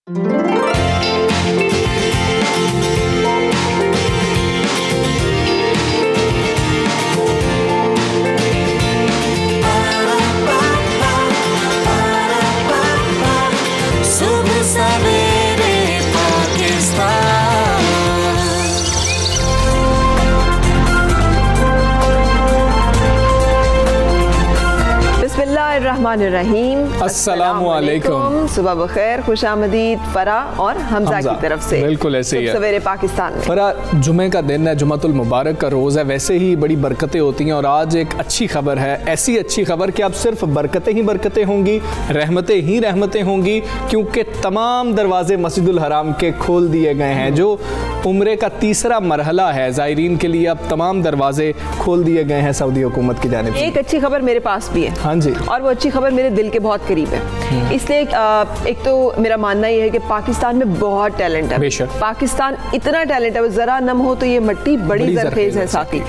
बिस्मिल्लाहिर्रहमानिर्रहीम, अस्सलामुअलैकुम, सुबह बखैर, खुशामदीद फरा और हमजा की तरफ से। बिल्कुल ऐसे ही है। सवेरे पाकिस्तान में फरा, जुमे का दिन है, जुमातुल मुबारक का रोज़ है, वैसे ही बड़ी बरकतें होती हैं और आज एक अच्छी खबर है, ऐसी अच्छी खबर कि अब सिर्फ बरकतें ही बरकतें होंगी, रहमतें ही रहमतें होंगी, क्योंकि तमाम दरवाजे मस्जिदुल हराम के खोल दिए गए हैं। जो उम्रे का तीसरा मरहला है, ज़ायरीन के लिए अब तमाम दरवाजे खोल दिए गए हैं सऊदी हुकूमत की जानिब से। एक अच्छी खबर मेरे पास भी है, हाँ जी, और वो अच्छी खबर मेरे दिल के बहुत करीब है। इसलिए एक तो मेरा मानना ये है कि पाकिस्तान में बहुत टैलेंट है। पाकिस्तान इतना टैलेंट है, वो जरा नम हो तो ये मिट्टी बड़ी जरखेज है साथी।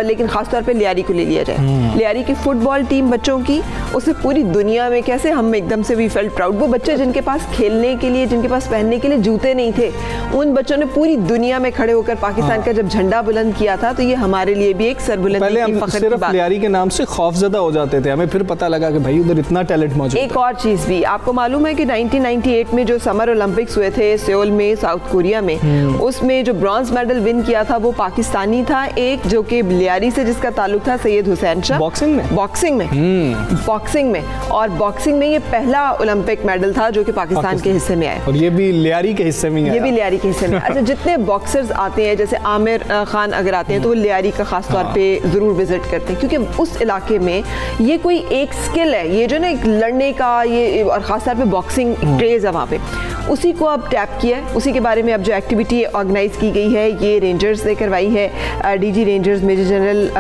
लेकिन खासतौर पे लियारी को ले लिया जाए, लियारी की फुटबॉल टीम बच्चों की, उसे पूरी दुनिया में कैसे हम एकदम से वी फेल्ट प्राउड। वो बच्चे जिनके पास खेलने के लिए, जिनके पास पहनने के लिए जूते नहीं थे, उन बच्चों ने पूरी दुनिया में खड़े होकर पाकिस्तान का जब झंडा बुलंद किया था, तो ये हमारे लिए भी एक सरबुलंदी की फख्र की बात। सिर्फ लियारी के नाम से खौफजदा हो जाते थे, हमें फिर पता लगा कि भाई उधर इतना टैलेंट मौजूद है। एक और चीज़ भी आपको मालूम है कि 1998 में जो समर ओलंपिक्स हुए थे सियोल में, साउथ कोरिया में, उसमें जो ब्रॉन्ज मेडल विन किया था वो पाकिस्तानी था, एक जो कि लियारी से जिसका ताल्लुक था, सैयद हुसैन शाह। बॉक्सिंग में और बॉक्सिंग में ये पहला ओलंपिक मेडल था जो कि पाकिस्तान के हिस्से में आया, और ये भी लियारी के हिस्से में अच्छा, जितने बॉक्सर्स आते हैं, जैसे आमिर खान अगर आते हैं तो वो लियारी का खास तौर पे जरूर विजिट करते हैं, क्योंकि उस इलाके में ये कोई एक स्किल है, ये जो ना लड़ने का, ये और खास तौर पे बॉक्सिंग क्रेज है वहाँ पे, उसी को अब टैप किया है। उसी के बारे में अब जो एक्टिविटी ऑर्गेनाइज की गई है, ये रेंजर्स ने करवाई है। DG rangers major general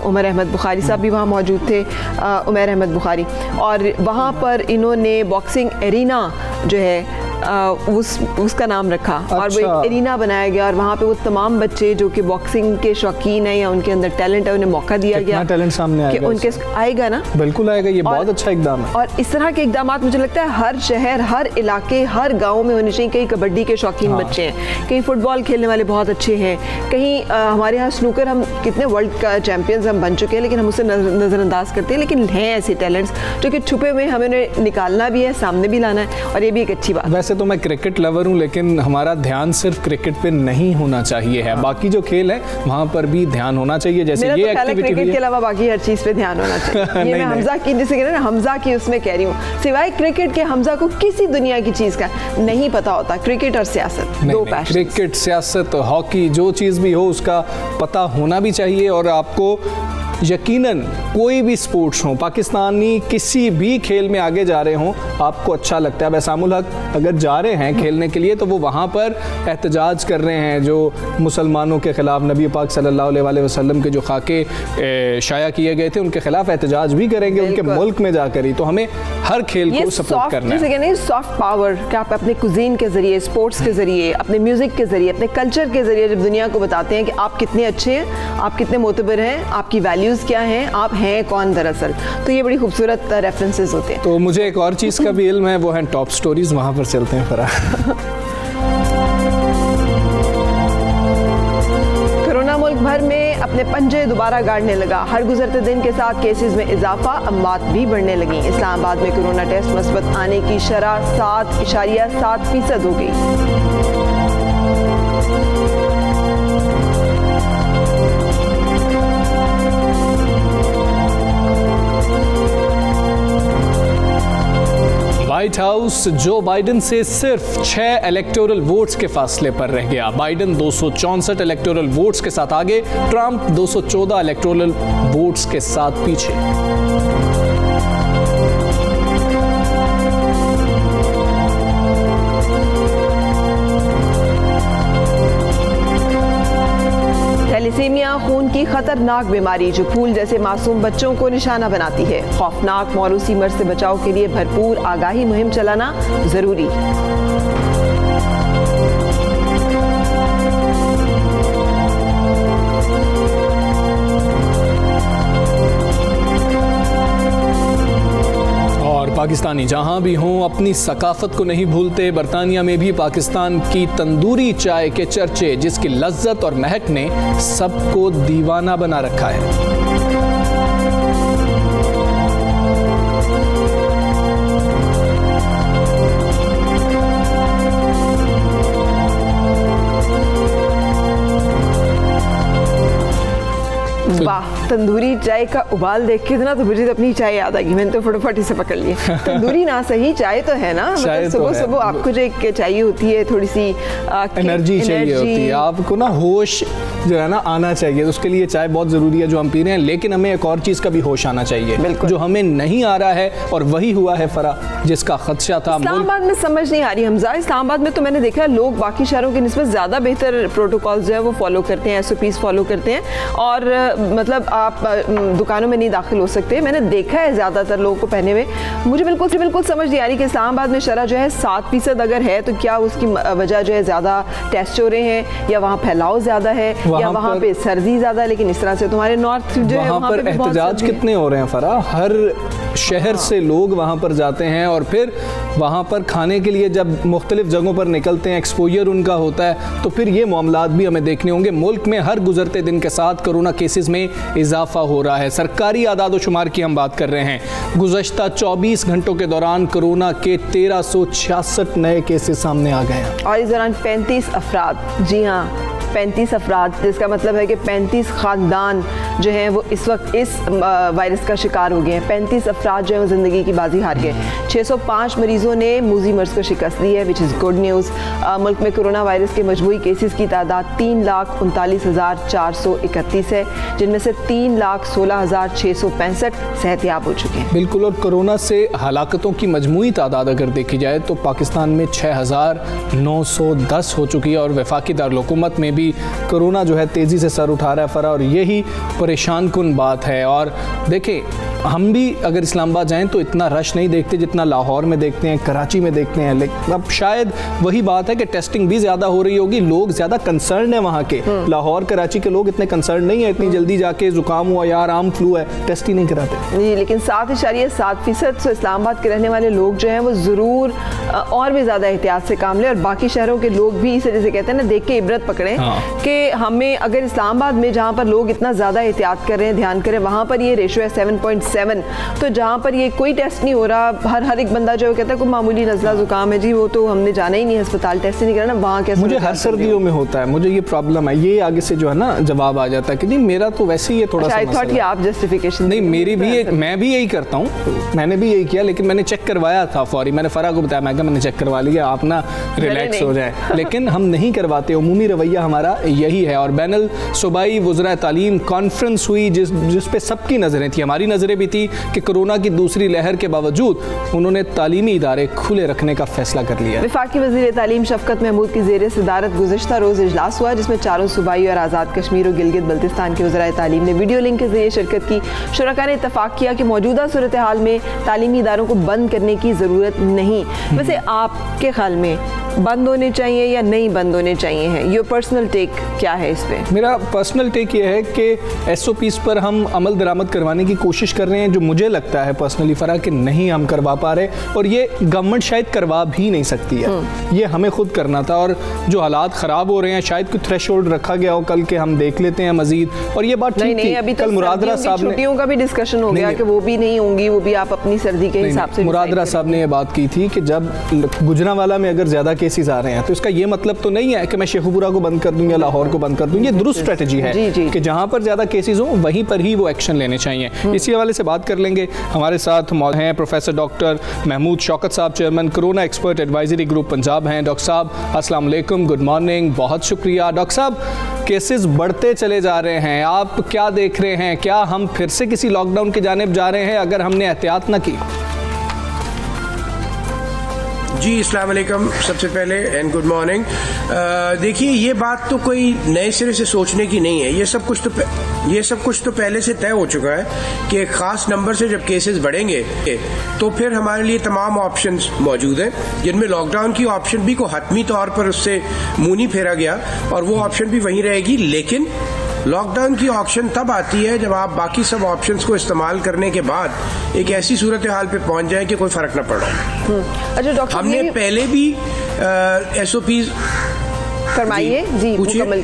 Umar Ahmed Bukhari साहब भी वहाँ मौजूद थे, उमर अहमद बुखारी, और वहाँ पर इन्होंने बॉक्सिंग एरिना जो है उसका नाम रखा। अच्छा। और वो एक एरिना बनाया गया और वहाँ पे वो तमाम बच्चे जो कि बॉक्सिंग के शौकीन हैं या उनके अंदर टैलेंट है, उन्हें मौका दिया गया। टैलेंट सामने आएगा, उनके आएगा ना, बिल्कुल आएगा, ये बहुत अच्छा इकदाम है। और इस तरह के इकदाम मुझे लगता है हर शहर, हर इलाके, हर गाँव में होने चाहिए। कहीं कबड्डी के शौकीन बच्चे हैं, कहीं फुटबॉल खेलने वाले बहुत अच्छे हैं, कहीं हमारे यहाँ स्नूकर, हम कितने वर्ल्ड का चैंपियंस हम बन चुके हैं, लेकिन हम उसे नज़रअंदाज करते हैं। लेकिन हैं ऐसे टैलेंट्स जो कि छुपे हुए, हमें उन्हें निकालना भी है, सामने भी लाना है, और ये भी एक अच्छी बात। वैसे तो मैं क्रिकेट लवर हूँ, लेकिन हमारा ध्यान सिर्फ क्रिकेट पे नहीं होना चाहिए है, बाकी जो खेल है वहाँ पर भी ध्यान होना चाहिए। जैसे ये एक्टिविटी क्रिकेट के अलावा बाकी हर चीज़ पे ध्यान होना चाहिए। ये मैं हमजा की, जैसे कहते हैं ना, हमजा की उसमें कह रही हूँ, सिवाय क्रिकेट के हमजा को किसी दुनिया की चीज़ का नहीं पता होता। क्रिकेट और सियासत दो पैशन, क्रिकेट, सियासत, हॉकी, जो चीज़ भी हो उसका पता होना भी चाहिए। और आपको यकीनन कोई भी स्पोर्ट्स हो, पाकिस्तानी किसी भी खेल में आगे जा रहे हों, आपको अच्छा लगता है। वैसामुल हक अगर जा रहे हैं खेलने के लिए तो वो वहाँ पर एहतजाज कर रहे हैं, जो मुसलमानों के ख़िलाफ़ नबी पाक सल्लल्लाहु अलैहि वसल्लम के जो खाके शाया किए गए थे उनके खिलाफ एहतजाज भी करेंगे उनके मुल्क में जाकर ही। तो हमें हर खेल को सपोर्ट करना है। नहीं, सॉफ्ट पावर कि आप अपने कुजीन के ज़रिए, स्पोर्ट्स के ज़रिए, अपने म्यूज़िक के ज़रिए, अपने कल्चर के ज़रिए जब दुनिया को बताते हैं कि आप कितने अच्छे हैं, आप कितने मोतबर हैं, आपकी वैल्यूज़ क्या हैं, आप हैं कौन दरअसल, तो ये बड़ी खूबसूरत रेफरेंसेस होते हैं। तो मुझे एक और चीज़ का भी इल्म है, वो है टॉप स्टोरीज, वहाँ पर चलते हैं फरा। कोरोना मुल्क भर में अपने पंजे दोबारा गाड़ने लगा। हर गुजरते दिन के साथ केसेस में इजाफा, अमवात भी बढ़ने लगी। इस्लामाबाद में कोरोना टेस्ट मुस्बत आने की शरह 7.7% हो गई। व्हाइट हाउस जो बाइडन से सिर्फ 6 इलेक्टोरल वोट्स के फासले पर रह गया। बाइडन 264 इलेक्टोरल वोट्स के साथ आगे, ट्रंप 214 इलेक्टोरल वोट्स के साथ पीछे। थैलेसीमिया खून की खतरनाक बीमारी जो फूल जैसे मासूम बच्चों को निशाना बनाती है। खौफनाक मौरूसी मर्ज से बचाव के लिए भरपूर आगाही मुहिम चलाना जरूरी। पाकिस्तानी जहां भी हों अपनी सकाफत को नहीं भूलते। बरतानिया में भी पाकिस्तान की तंदूरी चाय के चर्चे, जिसकी लज्जत और महक ने सबको दीवाना बना रखा है। वाह, तंदूरी चाय का उबाल देख के ना तो मुझे तो अपनी चाय याद आ गई। मैंने तो फटाफट इसे पकड़ लिया। तंदूरी ना सही, चाय तो है ना, मतलब सुबह सुबह आपको जो एक चाहिए होती है, थोड़ी सी एनर्जी चाहिए होती है आपको ना, होश जो है ना आना चाहिए। तो उसके लिए चाय बहुत ज़रूरी है जो हम पी रहे हैं, लेकिन हमें एक और चीज़ का भी होश आना चाहिए जो हमें नहीं आ रहा है, और वही हुआ है फरा जिसका खदशा था। इस्लामाबाद में समझ नहीं आ रही हमजा, इस्लामाबाद में तो मैंने देखा लोग बाकी शहरों की निस्बत ज़्यादा बेहतर प्रोटोकॉल जो है वो फॉलो करते हैं, SOPs फॉलो करते हैं, और मतलब आप दुकानों में नहीं दाखिल हो सकते। मैंने देखा है ज़्यादातर लोगों को पहने हुए। मुझे बिल्कुल समझ नहीं आ रही कि इस्लामाबाद में शरह जो है 7% अगर है तो क्या उसकी वजह जो है ज़्यादा टेस्ट हो रहे हैं, या वहाँ फैलाव ज़्यादा है, या वहाँ पे सर्दी ज़्यादा। लेकिन इस तरह से तुम्हारे नॉर्थ जो है वहाँ पर एहतजाज कितने हो रहे हैं फरा, हर शहर से लोग वहाँ पर जाते हैं, और फिर वहाँ पर खाने के लिए जब मुख्तलिफ जगहों पर निकलते हैं, एक्सपोजर उनका होता है, तो फिर ये मामलात भी हमें देखने होंगे। मुल्क में हर गुजरते दिन के साथ कोरोना केसेस में इजाफा हो रहा है। सरकारी आदाद व शुमार की हम बात कर रहे हैं। गुज़श्ता 24 घंटों के दौरान कोरोना के 1366 नए केसेस सामने आ गए हैं, और इस दौरान 35 अफराद, जी हाँ 35 अफराद, जिसका मतलब है कि 35 ख़ानदान जो हैं वो इस वक्त इस वायरस का शिकार हो गए हैं। 35 अफराद जो हैं वो ज़िंदगी की बाजी हार गए। 605 मरीज़ों ने मूजी मर्ज़ को शिकस्त दी है, विच इज़ गुड न्यूज़। मुल्क में कोरोना वायरस के मजमूई केसेस की तादाद 3,39,431 है, जिनमें से 3,16,665 सेहतियाब हो चुके हैं। बिल्कुल, और कोरोना से हलाकतों की मजमूई तादाद अगर देखी जाए तो पाकिस्तान में 6,910 हो चुकी है, और वफाकी दारुल-हुकूमत में भी कोरोना जो है तेज़ी से सर उठा रहा है फरा, और यही परेशान कुन बात है। और देखें, हम भी अगर इस्लामाबाद जाएं तो इतना रश नहीं देखते जितना लाहौर में देखते हैं, कराची में देखते हैं। लेकिन अब शायद वही बात है कि टेस्टिंग भी ज़्यादा हो रही होगी, लोग ज़्यादा कंसर्न है वहाँ के। लाहौर कराची के लोग इतने कंसर्न नहीं है, इतनी जल्दी जाके जुकाम हुआ यार आम फ्लू है टेस्ट ही नहीं कराते। जी, लेकिन 7.7% तो इस्लामाबाद के रहने वाले लोग जो हैं वो ज़रूर और भी ज़्यादा एहतियात से काम लें, और बाकी शहरों के लोग भी इसे जैसे कहते हैं ना देख के इबरत पकड़ें कि हमें अगर इस्लामाबाद में जहाँ पर लोग इतना ज़्यादा एहतियात कर रहे हैं, ध्यान करें, वहाँ पर ये रेशो है 7.7, तो जहाँ पर ये कोई टेस्ट नहीं हो रहा, हर एक बंदा जो कहता है कोई मामूली नज़ला जुकाम है जी, वो तो हमने जाना ही नहीं अस्पताल, टेस्ट ही नहीं करना, वहाँ कैसे। मुझे हर सर्दियों में होता है, मुझे ये प्रॉब्लम है, ये आगे से जो है ना जवाब आ जाता है कि नहीं मेरा तो वैसे ही है थोड़ा सा। आप जस्टिफिकेशन नहीं, मेरी भी मैं भी यही करता हूँ, मैंने भी यही किया, लेकिन मैंने चेक करवाया था फौरी। मैंने फरा को बताया, मैं कहा मैंने चेक करवा लिया, आप ना रिलैक्स हो जाए, लेकिन हम नहीं करवाते। उमूमी रवैया हमारा यही है। और बैनुल सूबाई वज़रा तालीम कॉन्फ्रेंस हुई जिस पे सबकी नज़रें थी, हमारी नज़रें भी थी कि कोरोना की दूसरी लहर के बावजूद उन्होंने तालीमी इदारे खुले रखने का फैसला कर लिया। वफाकी वज़ीर तालीम शफ़क़त महमूद की ज़ेर सदारत गुज़श्ता रोज़ इजलास हुआ, जिसमें चारों सूबाई और आज़ाद कश्मीर और गिलगित बल्तिस्तान के वज़राए तालीम ने वीडियो लिंक के जरिए शिरकत की। शुरका ने इत्तफ़ाक़ किया कि मौजूदा सूरत हाल में तालीमी इदारों को बंद करने की ज़रूरत नहीं। वैसे आपके ख्याल में बंद होने चाहिए या नहीं बंद होने चाहिए हैं? योर पर्सनल टेक क्या है इस पे? मेरा पर्सनल टेक ये है कि SOPs पर हम अमल दरामद करवाने की कोशिश कर रहे हैं, जो मुझे लगता है पर्सनली फरा कि नहीं हम करवा पा रहे, और ये गवर्नमेंट शायद करवा भी नहीं सकती है, ये हमें खुद करना था। और जो हालात ख़राब हो रहे हैं, शायद कोई थ्रेशोल्ड रखा गया हो कल के हम देख लेते हैं मजीद। और ये बात ठीक थी, अभी कल मुरादरा साहब ने छुट्टियों का भी डिस्कशन हो गया कि वो भी नहीं होंगी, वो भी आप अपनी सर्दी के हिसाब से। मुरादरा साहब ने ये बात की थी कि जब गुजरांवाला में अगर ज़्यादा केसेस आ रहे हैं तो इसका ये मतलब तो नहीं है कि मैं शेखुपुरा को बंद कर दूं या लाहौर को बंद कर दूं। ये दुरुस्त स्ट्रेटजी है कि जहां पर ज्यादा केसेस हो वहीं पर ही वो एक्शन लेने चाहिए। इसी हवाले से बात कर लेंगे। हमारे साथ मौजूद हैं प्रोफेसर डॉक्टर महमूद शौकत साहब, chairman corona expert advisory group Punjab हैं। डॉक्टर साहब अस्सलाम वालेकुम, गुड मॉर्निंग, बहुत शुक्रिया। डॉक्टर साहब, केसेस बढ़ते चले जा रहे हैं, आप क्या देख रहे हैं? क्या हम फिर से किसी लॉकडाउन की जानिब जा रहे हैं अगर हमने एहतियात न की? जी अस्सलाम वालेकुम, सबसे पहले एंड गुड मॉर्निंग। देखिए, ये बात तो कोई नए सिरे से सोचने की नहीं है, ये सब कुछ तो पहले से तय हो चुका है कि एक खास नंबर से जब केसेस बढ़ेंगे तो फिर हमारे लिए तमाम ऑप्शंस मौजूद हैं, जिनमें लॉकडाउन की ऑप्शन भी को हतमी तौर पर उससे मुंह नहीं फेरा गया और वो ऑप्शन भी वहीं रहेगी। लेकिन लॉकडाउन की ऑप्शन तब आती है जब आप बाकी सब ऑप्शंस को इस्तेमाल करने के बाद एक ऐसी सूरत हाल पे पहुंच जाए कि कोई फर्क ना पड़ा। अच्छा डॉक्टर, हमने पहले भी SOPs फरमाइए जी, मुकम्मल।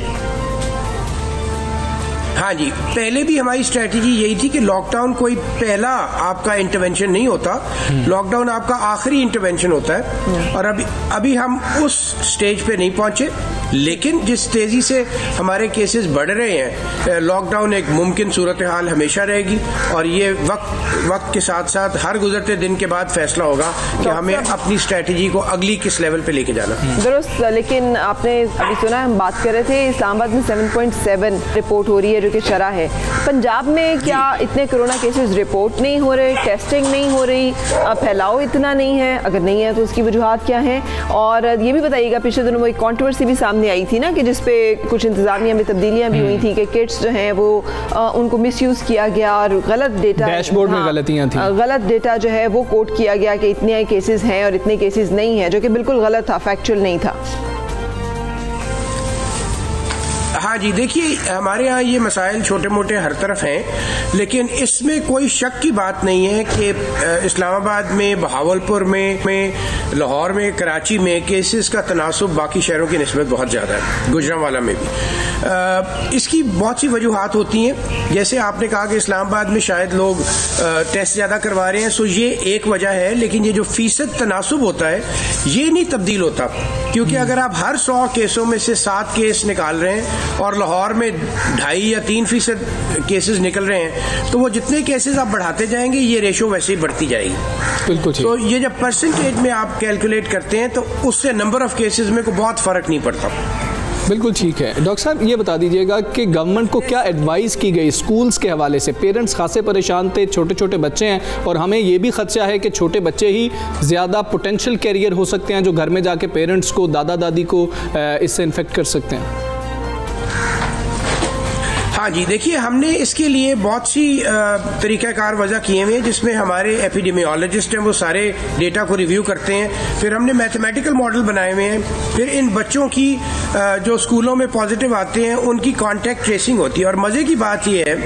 हाँ जी, पहले भी हमारी स्ट्रेटेजी यही थी कि लॉकडाउन कोई पहला आपका इंटरवेंशन नहीं होता, लॉकडाउन आपका आखिरी इंटरवेंशन होता है। और अभी हम उस स्टेज पे नहीं पहुंचे, लेकिन जिस तेजी से हमारे केसेस बढ़ रहे हैं, लॉकडाउन एक मुमकिन सूरत हाल हमेशा रहेगी और ये वक्त के साथ साथ हर गुजरते दिन के बाद फैसला होगा कि हमें अपनी स्ट्रेटेजी को अगली किस लेवल पे लेके जाना। दुरुस्त, लेकिन आपने अभी सुना, हम बात कर रहे थे इस्लामाबाद में 7.7 रिपोर्ट हो रही है जो कि शरह है। पंजाब में क्या इतने कोरोना केसेस रिपोर्ट नहीं हो रहे, टेस्टिंग नहीं हो रही, फैलाव इतना नहीं है? अगर नहीं है तो उसकी वजूहात क्या हैं? और ये भी बताइएगा, पिछले दिनों वो एक कॉन्ट्रोवर्सी भी सामने आई थी ना कि जिसपे कुछ इंतजामिया में तब्दीलियां भी हुई थी कि किट्स जो हैं वो उनको मिसयूज किया गया और गलत डेटा, डैशबोर्ड में गलतियां थी, गलत डेटा जो है वो कोट किया गया कि इतने केसेस हैं और इतने केसेस नहीं है, जो कि बिल्कुल गलत था, फैक्चुअल नहीं था। हाँ जी, देखिए हमारे यहाँ ये मसाइल छोटे मोटे हर तरफ हैं, लेकिन इसमें कोई शक की बात नहीं है कि इस्लामाबाद में, बहावलपुर में, लाहौर में, कराची में केसेस का तनासुब बाकी शहरों की निस्बत बहुत ज़्यादा है, गुजरांवाला में भी। इसकी बहुत सी वजूहात होती हैं, जैसे आपने कहा कि इस्लामाबाद में शायद लोग टेस्ट ज़्यादा करवा रहे हैं, सो ये एक वजह है, लेकिन ये जो फीसद तनासुब होता है ये नहीं तब्दील होता, क्योंकि अगर आप हर 100 केसों में से 7 केस निकाल रहे हैं और लाहौर में 2.5 या 3% केसेस निकल रहे हैं, तो वो जितने केसेस आप बढ़ाते जाएंगे ये रेशो वैसे ही बढ़ती जाएगी। बिल्कुल। तो ये जब परसेंटेज में आप कैलकुलेट करते हैं तो उससे नंबर ऑफ केसेस में को बहुत फर्क नहीं पड़ता। बिल्कुल ठीक है। डॉक्टर साहब ये बता दीजिएगा कि गवर्नमेंट को क्या एडवाइस की गई स्कूल्स के हवाले से? पेरेंट्स खासे परेशान थे, छोटे छोटे बच्चे हैं और हमें ये भी खदशा है कि छोटे बच्चे ही ज़्यादा पोटेंशियल कैरियर हो सकते हैं जो घर में जाके पेरेंट्स को, दादा दादी को इससे इन्फेक्ट कर सकते हैं। हाँ जी, देखिए हमने इसके लिए बहुत सी तरीक़ाकार वजह किए हुए हैं, जिसमें हमारे एपिडेमियोलॉजिस्ट हैं वो सारे डेटा को रिव्यू करते हैं, फिर हमने मैथमेटिकल मॉडल बनाए हुए हैं, फिर इन बच्चों की जो स्कूलों में पॉजिटिव आते हैं उनकी कॉन्टैक्ट ट्रेसिंग होती है। और मज़े की बात यह है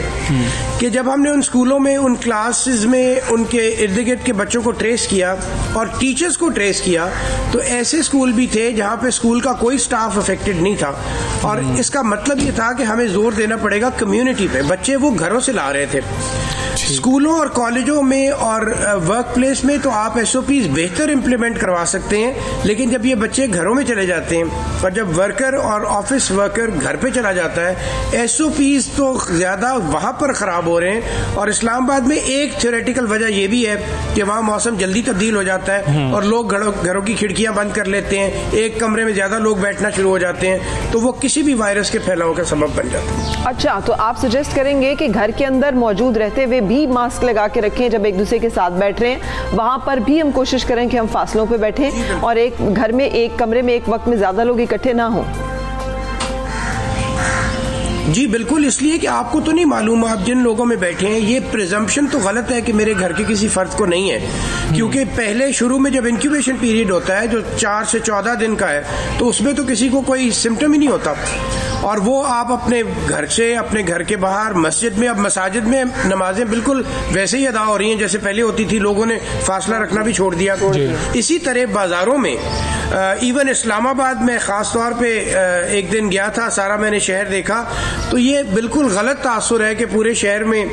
कि जब हमने उन स्कूलों में, उन क्लासेस में उनके इर्द गिर्द के बच्चों को ट्रेस किया और टीचर्स को ट्रेस किया, तो ऐसे स्कूल भी थे जहाँ पे स्कूल का कोई स्टाफ अफेक्टेड नहीं था। और इसका मतलब ये था कि हमें जोर देना पड़ेगा कम्युनिटी पे। बच्चे वो घरों से ला रहे थे। स्कूलों और कॉलेजों में और वर्क प्लेस में तो आप SOPs बेहतर इम्प्लीमेंट करवा सकते हैं, लेकिन जब ये बच्चे घरों में चले जाते हैं और जब वर्कर और ऑफिस वर्कर घर पे चला जाता है, SOPs तो ज्यादा वहां पर खराब हो रहे हैं। और इस्लामाबाद में एक थ्योरेटिकल वजह यह भी है कि वहां मौसम जल्दी तब्दील हो जाता है और लोग घरों की खिड़कियां बंद कर लेते हैं, एक कमरे में ज्यादा लोग बैठना शुरू हो जाते हैं, तो वो किसी भी वायरस के फैलाव का सबब बन जाता है। अच्छा, तो आप सजेस्ट करेंगे कि घर के अंदर मौजूद रहते हुए भी मास्क लगा के रखें, जब एक दूसरे के साथ बैठ रहे हैं वहां पर भी हम कोशिश करें कि हम फासलों पे बैठें और एक घर में, एक कमरे में एक वक्त में ज्यादा लोग इकट्ठे ना हों? जी बिल्कुल, इसलिए कि आपको तो नहीं मालूम आप जिन लोगों में बैठे हैं, ये प्रिजम्पशन तो गलत है कि मेरे घर के किसी फर्द को नहीं है, क्योंकि पहले शुरू में जब इंक्यूबेशन पीरियड होता है जो 4 से 14 दिन का है, तो उसमें तो किसी को कोई सिम्टम ही नहीं होता। और वो आप अपने घर से, अपने घर के बाहर, मस्जिद में, अब मसाजिद में नमाजें बिल्कुल वैसे ही अदा हो रही हैं जैसे पहले होती थी, लोगों ने फासला रखना भी छोड़ दिया। इसी तरह बाजारों में, इवन इस्लामाबाद में खास तौर पे एक दिन गया था, सारा मैंने शहर देखा, तो ये बिल्कुल गलत तासुर है कि पूरे शहर में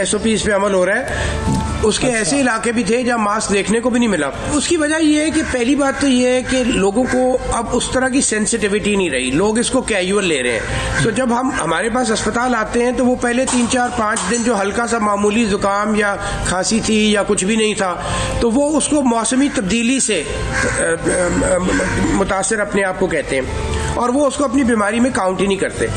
SOPs पे अमल हो रहा है। उसके ऐसे इलाके भी थे जहाँ मास्क देखने को भी नहीं मिला। उसकी वजह यह है कि पहली बात तो यह है कि लोगों को अब उस तरह की सेंसिटिविटी नहीं रही, लोग इसको कैजुअल ले रहे हैं। तो जब हम हमारे पास अस्पताल आते हैं तो वो पहले 3, 4, 5 दिन जो हल्का सा मामूली जुकाम या खांसी थी या कुछ भी नहीं था, तो वो उसको मौसमी तब्दीली से मुतासिर अपने आप को कहते हैं और वो उसको अपनी बीमारी में काउंट ही नहीं करते।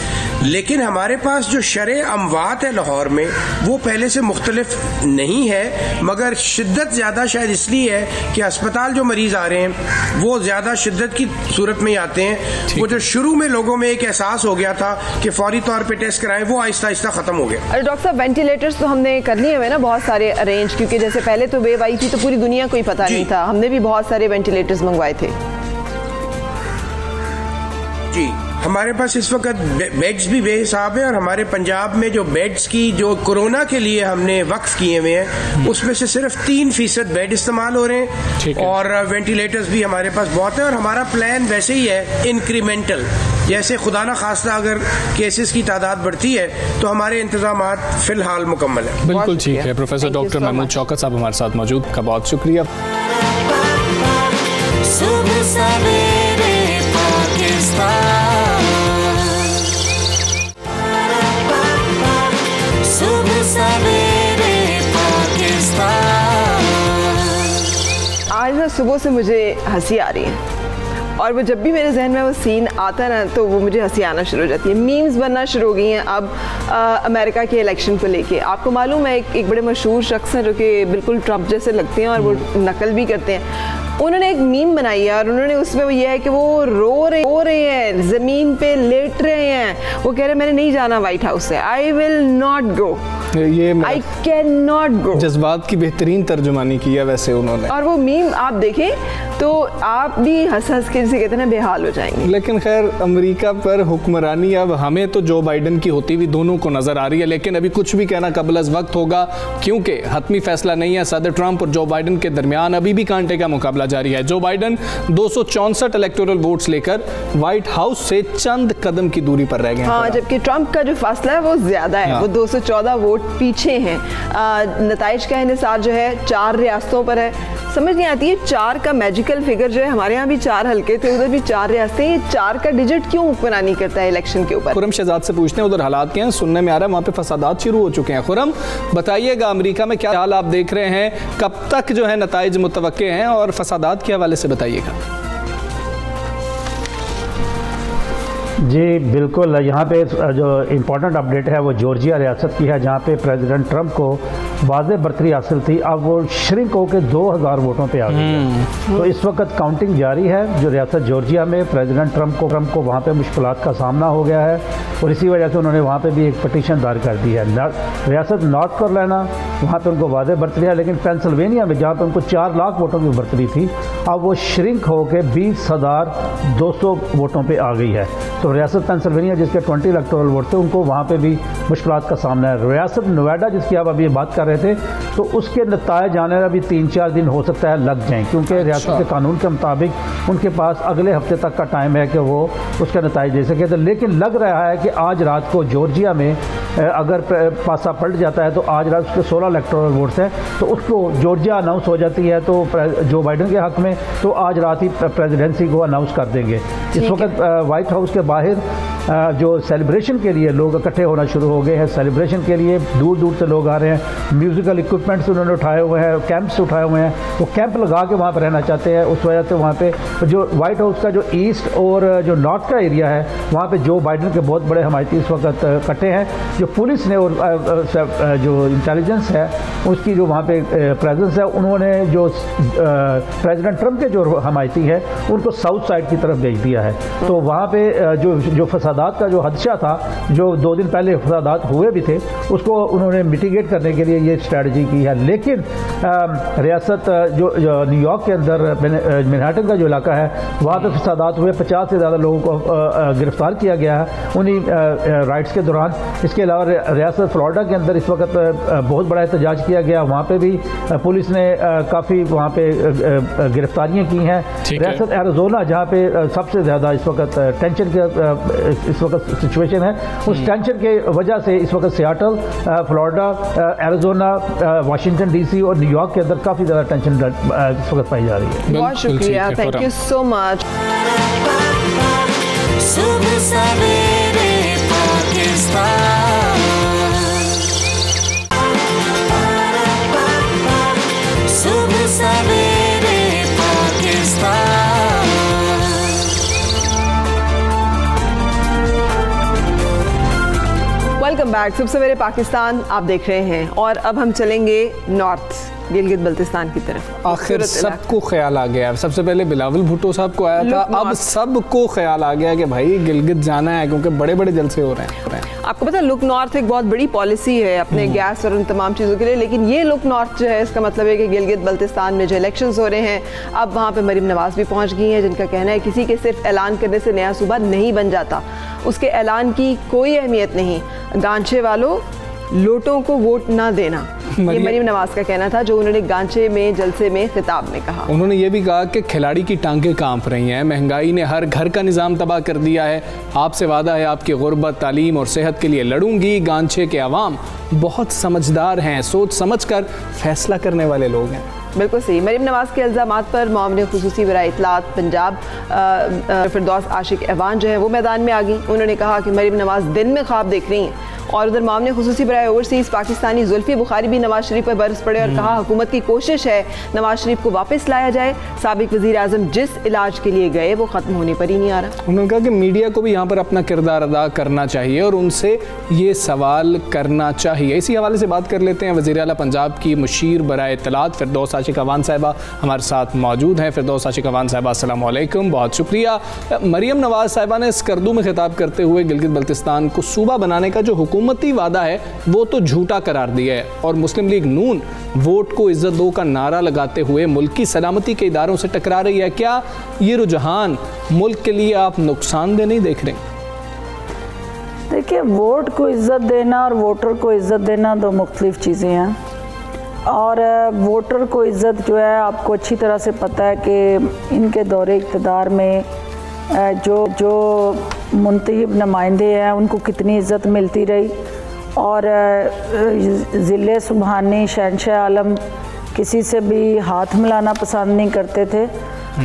लेकिन हमारे पास जो शरे अमवात है लाहौर में, वो पहले से मुख्तलिफ नहीं है, मगर शिद्दत ज़्यादा शायद इसलिए है कि अस्पताल जो मरीज आ रहे हैं वो ज़्यादा शिद्दत की सूरत में ही आते हैं। वो जो शुरू में लोगों में एक एहसास हो गया था कि फौरी तौर पे टेस्ट कराएं, वो आहिस्ता आहिस्ता ख़त्म हो गया। अरे डॉक्टर साहब, वेंटिलेटर्स तो हमने कर लिए हुए ना बहुत सारे अरेंज, क्योंकि जैसे पहले तो वेव आई थी तो पूरी दुनिया को ही पता नहीं था, हमने भी बहुत सारे वेंटिलेटर्स मंगवाए थे। जी हमारे पास इस वक्त बेड्स भी बेहिसाब है, और हमारे पंजाब में जो बेड्स की जो कोरोना के लिए हमने वक्फ किए हुए हैं उसमें से सिर्फ 3% बेड इस्तेमाल हो रहे हैं, और वेंटिलेटर्स भी हमारे पास बहुत है। और हमारा प्लान वैसे ही है इंक्रीमेंटल, जैसे खुदा ना खास्ता अगर केसेस की तादाद बढ़ती है तो हमारे इंतजामात फिलहाल मुकम्मल है। बिल्कुल ठीक है। प्रोफेसर डॉक्टर महमूद शौकत साहब हमारे साथ मौजूद का बहुत शुक्रिया। आज ना सुबह से मुझे हंसी आ रही है, और वो जब भी मेरे जहन में वो सीन आता है ना तो वो मुझे हंसी आना शुरू हो जाती है। मीम्स बनना शुरू हो गई हैं अब अमेरिका के इलेक्शन को लेके। आपको मालूम है एक बड़े मशहूर शख्स हैं जो कि बिल्कुल ट्रम्प जैसे लगते हैं और वो नकल भी करते हैं। उन्होंने एक मीम बनाई है और उन्होंने उसमें वो ये है कि वो रो रहे हैं, ज़मीन पे लेट रहे हैं, वो कह रहे हैं मैंने नहीं जाना व्हाइट हाउस से, आई विल नॉट गो, ये आई कैन नॉट गो। जज्बात की बेहतरीन तर्जुमानी की है वैसे उन्होंने, और वो मीम आप देखें तो आप भी हंस हंस के जिसे कहते हैं ना बेहाल हो जाएंगे। लेकिन खैर अमेरिका पर हुक्मरानी अब हमें तो जो बाइडन की होती हुई दोनों को नजर आ रही है, लेकिन अभी कुछ भी कहना कबल अज़ वक्त होगा क्योंकि हतमी फैसला नहीं है। सदर ट्रंप और जो बाइडन के दरमियान अभी भी कांटे का मुकाबला जारी है। जो बाइडन 264 इलेक्टोरल वोट्स लेकर व्हाइट हाउस से चंद कदम की दूरी पर रह गए हैं। हाँ, जबकि ट्रंप का जो फासला है वो ज्यादा है, वो 214 वोट पीछे हैं। नताइज का इन्हिसार जो है 4 रियासतों पर है। समझ नहीं आती है 4 का मैजिकल फिगर जो है, हमारे यहाँ भी 4 हल्के थे, उधर भी 4 रियासतें, ये 4 का डिजिट क्यों हुक्मरानी करता है इलेक्शन के ऊपर? खुरम शहजाद से पूछते हैं उधर हालात क्या हैं। सुनने में आ रहा है वहाँ पे फसादात शुरू हो चुके हैं। खुरम बताइएगा अमेरिका में क्या हाल आप देख रहे हैं, कब तक जो है नताइज मुतवक्के हैं, और फसादात के हवाले से बताइएगा। जी बिल्कुल, यहाँ पे जो इम्पोर्टेंट अपडेट है वो जॉर्जिया रियासत की है, जहाँ पे प्रेसिडेंट ट्रंप को वाज़ेह बढ़तरी हासिल थी। अब वो श्रिंक होकर 2000 वोटों पे आ गई है। तो इस वक्त काउंटिंग जारी है जो रियासत जॉर्जिया में। प्रेसिडेंट ट्रंप को वहाँ पे मुश्किलात का सामना हो गया है, और इसी वजह से उन्होंने वहाँ पे भी एक पटिशन दायर कर दी है। रियासत नॉर्थ कैरोलिना वहाँ पे उनको वाज़ेह बढ़तरी है, लेकिन पेंसिल्वेनिया में जहाँ पे उनको 4 लाख वोटों की बढ़तरी थी, अब वो श्रिंक होकर 20,200 वोटों पर आ गई है। तो रियासत पेंसिल्वेनिया जिसके 20 इलेक्टोरल वोट थे, उनको वहाँ पे भी मुश्किलात का सामना है। रियासत नोएडा जिसकी आप अभी बात कर रहे थे, तो उसके नतायज आने में भी 3-4 दिन हो सकता है लग जाएं, क्योंकि रियासत के कानून के मुताबिक उनके पास अगले हफ्ते तक का टाइम है कि वो उसके नतायज दे सके। तो लेकिन लग रहा है कि आज रात को जॉर्जिया में अगर पासा पलट जाता है तो आज रात उसके 16 इलेक्टोरल वोट्स हैं, तो उसको जॉर्जिया अनाउंस हो जाती है तो जो बाइडन के हक में, तो आज रात ही प्रेसिडेंसी को अनाउंस कर देंगे। इस वक्त व्हाइट हाउस के बाहर जो सेलिब्रेशन के लिए लोग इकट्ठे होना शुरू हो गए हैं। सेलिब्रेशन के लिए दूर दूर से लोग आ रहे हैं। म्यूज़िकल इक्विपमेंट्स उन्होंने उठाए हुए हैं, कैंप्स उठाए हुए हैं, वो कैंप लगा के वहाँ पर रहना चाहते हैं। उस वजह से वहाँ पे जो व्हाइट हाउस का जो ईस्ट और जो नॉर्थ का एरिया है, वहाँ पे जो बाइडन के बहुत बड़े हमायती इस वक्त इकट्ठे हैं। जो पुलिस ने और जो इंटेलिजेंस है उसकी जो वहाँ पे प्रेजेंस है, उन्होंने जो प्रेसिडेंट ट्रंप के जो हमायती है उनको साउथ साइड की तरफ भेज दिया है। तो वहाँ पे जो फसादात का जो हदशा था, जो 2 दिन पहले फसादात हुए भी थे, उसको उन्होंने मिटिगेट करने के लिए ये स्ट्रैटेजी की है। लेकिन रियासत जो न्यूयॉर्क के अंदर मैनहट्टन का जो इलाका है, वहाँ पे फसादात हुए, 50 से ज़्यादा लोगों को गिरफ्तार किया गया है उन्हीं राइट्स के दौरान। इसके अलावा रियासत फ्लोरिडा के अंदर इस वक्त बहुत बड़ा एहतजाज किया गया, वहाँ पे भी पुलिस ने काफ़ी वहाँ पे गिरफ्तारियाँ की हैं। रियासत एरिज़ोना जहाँ पे सबसे ज़्यादा इस वक्त टेंशन के इस वक्त सिचुएशन है, उस टेंशन के वजह से इस वक्त Seattle, Florida, Arizona, Washington DC और न्यूयॉर्क के अंदर काफ़ी ज़्यादा टेंशन इस वक्त पाई जा रही है। बहुत शुक्रिया, thank you so much. Welcome back. सुबह सवेरे पाकिस्तान आप देख रहे हैं, और अब हम चलेंगे नॉर्थ। गिलगित बल्तिस्तान की तरफ। आखिर सबको ख्याल आ गया, सबसे पहले बिलावल भुट्टो साहब को आया था, अब सबको ख्याल आ गया कि भाई गिलगित जाना है क्योंकि बड़े बड़े जलसे हो रहे हैं। आपको पता है लुक नॉर्थ एक बहुत बड़ी पॉलिसी है अपने गैस और उन तमाम चीज़ों के लिए, लेकिन ये लुक नॉर्थ जो है इसका मतलब है कि गिलगित बल्तिस्तान में जो इलेक्शंस हो रहे हैं, अब वहाँ पे मरीम नवाज भी पहुँच गई हैं, जिनका कहना है किसी के सिर्फ ऐलान करने से नया सूबा नहीं बन जाता, उसके ऐलान की कोई अहमियत नहीं, गांचे वालों लोटों को वोट ना देना। ये मरीम नवाज का कहना था, जो उन्होंने गांचे में जलसे में खिताब में कहा। उन्होंने ये भी कहा कि खिलाड़ी की टांगें कांप रही हैं, महंगाई ने हर घर का निज़ाम तबाह कर दिया है, आपसे वादा है आपकी गुर्बत, तालीम और सेहत के लिए लड़ूंगी। गांचे के अवाम बहुत समझदार हैं, सोच समझ कर फैसला करने वाले लोग हैं। बिल्कुल सही। मरीम नवाज के इल्ज़ामात पर मामले खुसूसी बराए इत्तलात पंजाब फिरदौस आशिक ऐवान जो है वो मैदान में आ गई। उन्होंने कहा कि मरीम नवाज दिन में ख्वाब देख रही हैं, और उधर मामले खुसूसी बराए ओवरसीज़ पाकिस्तानी जुल्फी बुखारी भी नवाज शरीफ पर बरस पड़े और कहा हुकूमत की कोशिश है नवाज शरीफ को वापस लाया जाए, साबिक वज़ीर आज़म जिस इलाज के लिए गए वो ख़त्म होने पर ही नहीं आ रहा। उन्होंने कहा कि मीडिया को भी यहाँ पर अपना किरदार अदा करना चाहिए और उनसे ये सवाल करना चाहिए। इसी हवाले से बात कर लेते हैं, वज़ीर आला पंजाब की मुशीर बराए इत्तलात फिरदौस आशिक ऐवान साहिबा हमारे साथ मौजूद हैं। फिरदौस आशिक ऐवान साहिबा अस्सलाम वालेकुम, बहुत शुक्रिया। मरीम नवाज साहिबा ने स्कर्दू में खिताब करते हुए गिलगित बल्तिस्तान को सूबा बनाने का जो हुकूमती वादा है वो तो झूठा करार दिया है, और मुस्लिम लीग नून वोट को इज्जत दो का नारा लगाते हुए मुल्क की सलामती के इदारों से टकरा रही है। क्या ये रुझान मुल्क के लिए आप नुकसानदेह नहीं देख रहे? देखिए, वोट को इज्जत देना और वोटर को इज्जत देना दो मुख्तलिफ चीज़ें हैं, और वोटर को इज्जत जो है आपको अच्छी तरह से पता है कि इनके दौरे इक़्तिदार में जो मुंतखब नुमाइंदे हैं उनको कितनी इज्जत मिलती रही, और ज़िले सुबहानी शहंशाह आलम किसी से भी हाथ मिलाना पसंद नहीं करते थे।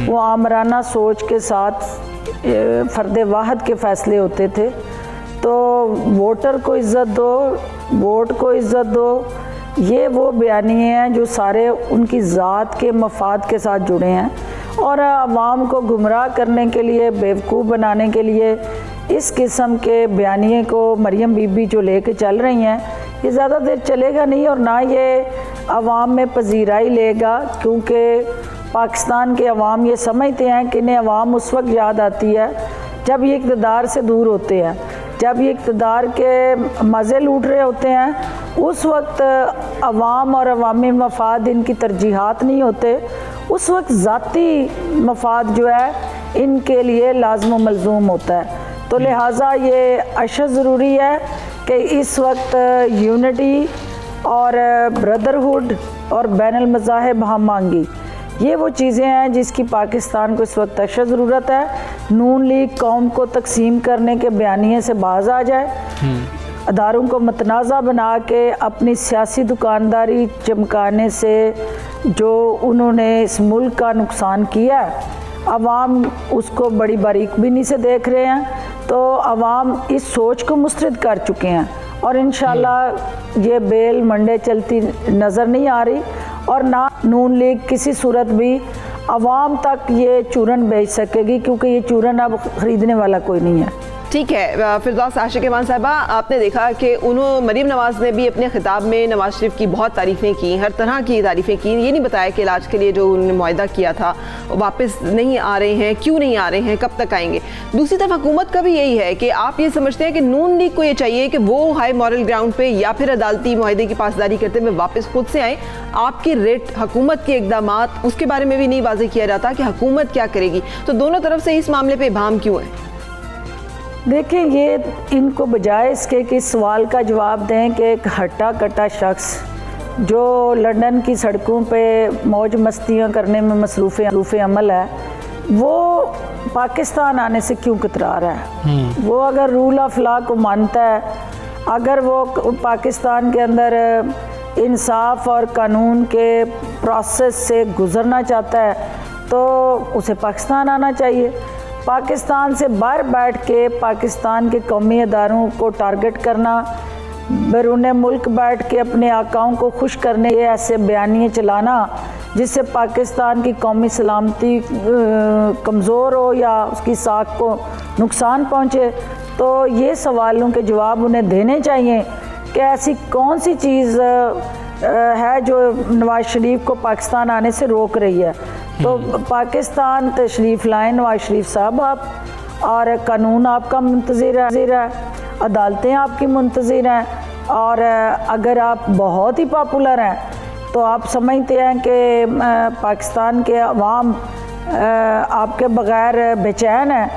वो आमराना सोच के साथ फ़र्द वाहद के फ़ैसले होते थे। तो वोटर को इज़्ज़त दो, वोट को इज़्ज़त दो, ये वो बयानिए हैं जो सारे उनकी ज़ात के मफाद के साथ जुड़े हैं, और आवाम को गुमराह करने के लिए, बेवकूफ़ बनाने के लिए इस किस्म के बयानिए को मरियम बीबी जो लेके चल रही हैं, ये ज़्यादा देर चलेगा नहीं और ना ये आवाम में पजीराई लेगा, क्योंकि पाकिस्तान के अवाम ये समझते हैं कि इन्हें अवाम उस वक्त याद आती है जब ये इक़्तिदार से दूर होते हैं, जब ये इक़्तिदार के मज़े लूट रहे होते हैं, उस वक्त अवाम और अवामी मफाद इनकी तरजीहात नहीं होते, उस वक्त ज़ाती मफाद जो है इनके लिए लाज़िम व मलज़ूम होता है। तो लिहाजा ये अशद ज़रूरी है कि इस वक्त यूनिटी और ब्रदरहुड और बैनुल मज़ाहिब हम मांगी, ये वो चीज़ें हैं जिसकी पाकिस्तान को इस वक्त अशद ज़रूरत है। नून लीग कौम को तकसीम करने के बयानिए से बाज आ जाए, अदारों को मतनाज़ा बना के अपनी सियासी दुकानदारी चमकाने से जो उन्होंने इस मुल्क का नुकसान किया है, अवाम उसको बड़ी बारीकबीनी से देख रहे हैं। तो अवाम इस सोच को मुस्तरद कर चुके हैं, और इंशाल्लाह ये बेल मंडे चलती नज़र नहीं आ रही, और ना नून लीग किसी सूरत भी अवाम तक ये चूरन बेच सकेगी, क्योंकि ये चूरन अब ख़रीदने वाला कोई नहीं है। ठीक है फिरदौस आशिक ऐवान साहिबा, आपने देखा कि उन्होंने मरीम नवाज ने भी अपने खिताब में नवाज शरीफ की बहुत तारीफ़ें की, हर तरह की तारीफ़ें की, ये नहीं बताया कि इलाज के लिए जो उन्होंने मुआहदा किया था वापस नहीं आ रहे हैं, क्यों नहीं आ रहे हैं, कब तक आएंगे। दूसरी तरफ हुकूमत का भी यही है कि आप ये समझते हैं कि नून लीग को ये चाहिए कि वो हाई मॉरल ग्राउंड पे या फिर अदालती मुआहदे की पासदारी करते हुए वापस खुद से आए। आपकी रेट हुकूमत के इक़दामात उसके बारे में भी नहीं वाज़ेह किया जाता कि हुकूमत क्या करेगी, तो दोनों तरफ से इस मामले पर इबाहम क्यों है? देखिए, ये इनको बजाय इसके कि इस सवाल का जवाब दें कि एक हट्टा कट्टा शख्स जो लंदन की सड़कों पे मौज मस्तियाँ करने में मसरूफ़ अमल है, वो पाकिस्तान आने से क्यों कतरा रहा है? वो अगर रूल ऑफ लॉ को मानता है, अगर वो पाकिस्तान के अंदर इंसाफ और कानून के प्रोसेस से गुज़रना चाहता है, तो उसे पाकिस्तान आना चाहिए। पाकिस्तान से बाहर बैठ के पाकिस्तान के कौमी अदारों को टारगेट करना, बैरून मुल्क बैठ के अपने आकाओं को खुश करने के ऐसे बयानिए चलाना जिससे पाकिस्तान की कौमी सलामती कमज़ोर हो या उसकी साख को नुकसान पहुँचे, तो ये सवालों के जवाब उन्हें देने चाहिए कि ऐसी कौन सी चीज़ है जो नवाज शरीफ को पाकिस्तान आने से रोक रही है। तो पाकिस्तान तशरीफ़ लाएँ नवाज शरीफ साहब आप, और कानून आपका मुंतज़िर है, अदालतें आपकी मुंतज़िर हैं, और अगर आप बहुत ही पॉपुलर हैं तो आप समझते हैं कि पाकिस्तान के अवाम आपके बग़ैर बेचैन है,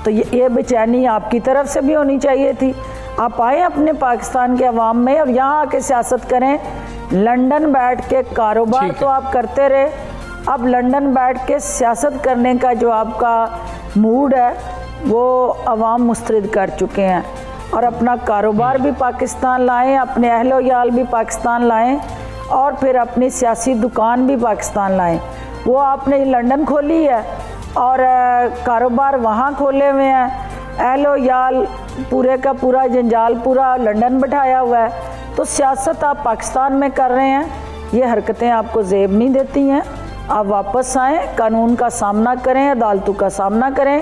तो ये बेचैनी आपकी तरफ से भी होनी चाहिए थी। आप आए अपने पाकिस्तान के अवाम में और यहाँ आके सियासत करें। लंदन बैठ के कारोबार तो आप करते रहे, अब लंदन बैठ के सियासत करने का जो आपका मूड है वो अवाम मुस्तरद कर चुके हैं, और अपना कारोबार भी पाकिस्तान लाएं, अपने अहलो याल भी पाकिस्तान लाएं, और फिर अपनी सियासी दुकान भी पाकिस्तान लाएं। वो आपने लंदन खोली है और कारोबार वहाँ खोले हुए हैं, अहलो याल पूरे का पूरा जंजाल पूरा लंदन बैठाया हुआ है। तो सियासत आप पाकिस्तान में कर रहे हैं, ये हरकतें आपको ज़ेब नहीं देती हैं। आप वापस आएँ, कानून का सामना करें, अदालतों का सामना करें,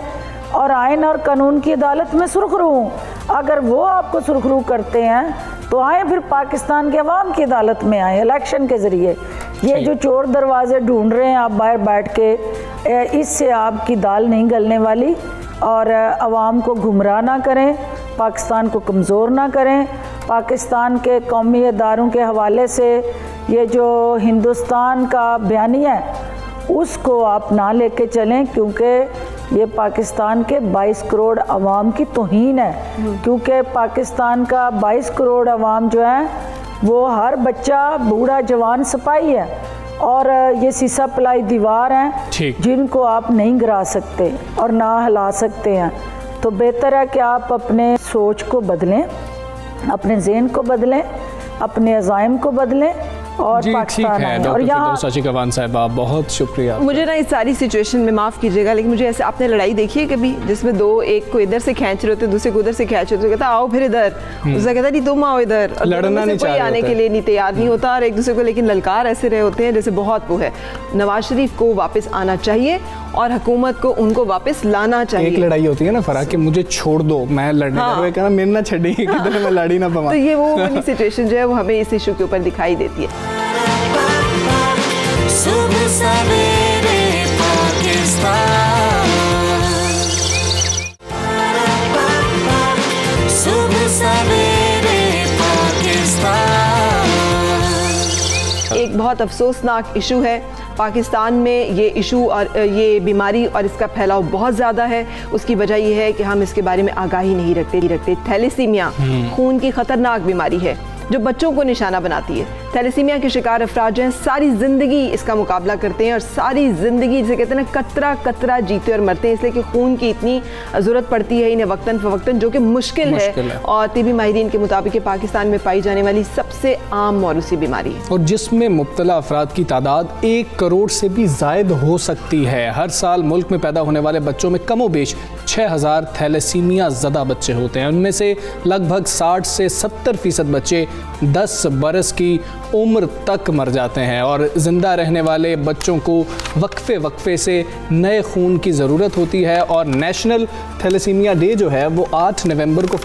और आइन और कानून की अदालत में सुरखरू हूँ। अगर वो आपको सुरखरू करते हैं तो आए फिर पाकिस्तान के अवाम की अदालत में आए इलेक्शन के ज़रिए। ये जो चोर दरवाजे ढूंढ रहे हैं आप बाहर बैठ के, इससे आपकी दाल नहीं गलने वाली। और अवाम को गुमराह ना करें, पाकिस्तान को कमज़ोर ना करें। पाकिस्तान के कौमी इदारों के हवाले से ये जो हिंदुस्तान का बयानिया है उसको आप ना लेके चलें, क्योंकि ये पाकिस्तान के 22 करोड़ अवाम की तौहीन है। क्योंकि पाकिस्तान का 22 करोड़ अवाम जो है वो हर बच्चा बूढ़ा जवान सिपाही है, और ये सीसा पलाई दीवार हैं जिनको आप नहीं गिरा सकते और ना हिला सकते हैं। तो बेहतर है कि आप अपने सोच को बदलें, अपने ज़हन को बदलें, अपने अज़ाइम को बदलें, और पाकिस्तान है। और यहाँ साहिबा बहुत शुक्रिया। मुझे ना इस सारी सिचुएशन में माफ़ कीजिएगा, लेकिन मुझे ऐसे आपने लड़ाई देखी है कभी जिसमें दो, एक को इधर से खींच रहे होते, दूसरे को उधर से खींच रहे होते, कहता आओ फिर इधर, दूसरा कहता नहीं तुम आओ इधर, लड़ना नहीं कोई आने के लिए नहीं तैयार नहीं होता, और एक दूसरे को लेकिन ललकार ऐसे रहे होते हैं जैसे बहुत वो है। नवाज शरीफ को वापस आना चाहिए और हुकूमत को उनको वापस लाना चाहिए। एक लड़ाई होती है ना फराक कि मुझे छोड़ दो, मैं लड़ने कहना मेरे ना छड़ेगी किधर मैं लड़ी ना पाऊं। तो ये वो वाली सिचुएशन जो है वो हमें इस इशू के ऊपर दिखाई देती है। सुबह सवेरे पाकिस्तान, सुबह सवेरे पाकिस्तान। एक बहुत अफसोसनाक इशू है पाकिस्तान में ये इशू और ये बीमारी और इसका फैलाव बहुत ज़्यादा है। उसकी वजह ये है कि हम इसके बारे में आगाही नहीं रखते। थैलेसीमिया खून की ख़तरनाक बीमारी है जो बच्चों को निशाना बनाती है। थैलेसीमिया के शिकार अफराद हैं सारी ज़िंदगी इसका मुकाबला करते हैं और सारी ज़िंदगी जिसे कहते हैं ना कतरा कतरा जीते और मरते हैं, इसलिए कि खून की इतनी ज़रूरत पड़ती है इन्हें वक्तन फ़वक्तन, जो कि मुश्किल है। और तिबी माहिरीन के मुताबिक पाकिस्तान में पाई जाने वाली सबसे आम मौरूसी बीमारी है और जिसमें मुब्तला अफराद की तादाद 1 करोड़ से भी ज़ायद हो सकती है। हर साल मुल्क में पैदा होने वाले बच्चों में कमोबेश 6000 थैलेसीमिया ज़दा बच्चे होते हैं। उनमें से लगभग 60 से 70% बच्चे 10 बरस की उम्र तक मर जाते हैं और ज़िंदा रहने वाले बच्चों को वक्फे से नए खून की ज़रूरत होती है। और नेशनल थैलेसीमिया डे जो है वो 8 नवंबर को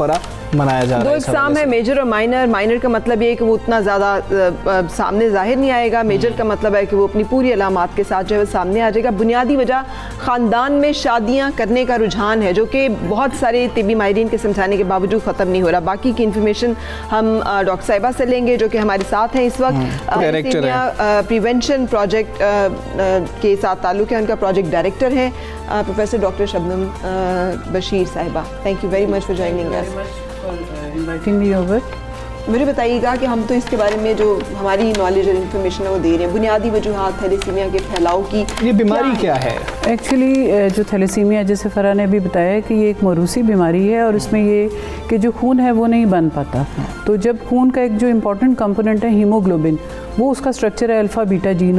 मनाया जा रहा है। 2 इक़साम है, मेजर और माइनर। माइनर का मतलब ये है कि वो उतना ज़्यादा सामने ज़ाहिर नहीं आएगा। मेजर का मतलब है कि वो अपनी पूरी अलामात के साथ जो है वो सामने आ जाएगा। बुनियादी वजह ख़ानदान में शादियाँ करने का रुझान है, जो कि बहुत सारे तिबी माहिरीन के समझाने के बावजूद ख़त्म नहीं हो रहा। बाकी की इन्फॉर्मेशन हम डॉक्टर साहिबा से लेंगे जो कि हमारे साथ हैं इस वक्त। प्रिवेंशन प्रोजेक्ट के साथ ताल्लुक़ है, उनका प्रोजेक्ट डायरेक्टर है प्रोफेसर डॉक्टर शबनम बशीर साहिबा। Thank you very much for joining अस। मुझे बताइएगा कि हम तो इसके बारे में जो हमारी नॉलेज और इन्फॉर्मेशन है वो दे रहे हैं, बुनियादी वजूहात थैलेसीमिया के फैलाव की। ये बीमारी क्या है? एक्चुअली जो थैलेसीमिया, जैसे फरा ने भी बताया कि ये एक मौरूसी बीमारी है और इसमें ये कि जो खून है वो नहीं बन पाता। तो जब खून का एक जो इम्पॉर्टेंट कंपोनेंट है हीमोग्लोबिन, वो उसका स्ट्रक्चर है अल्फ़ा बीटा जीन,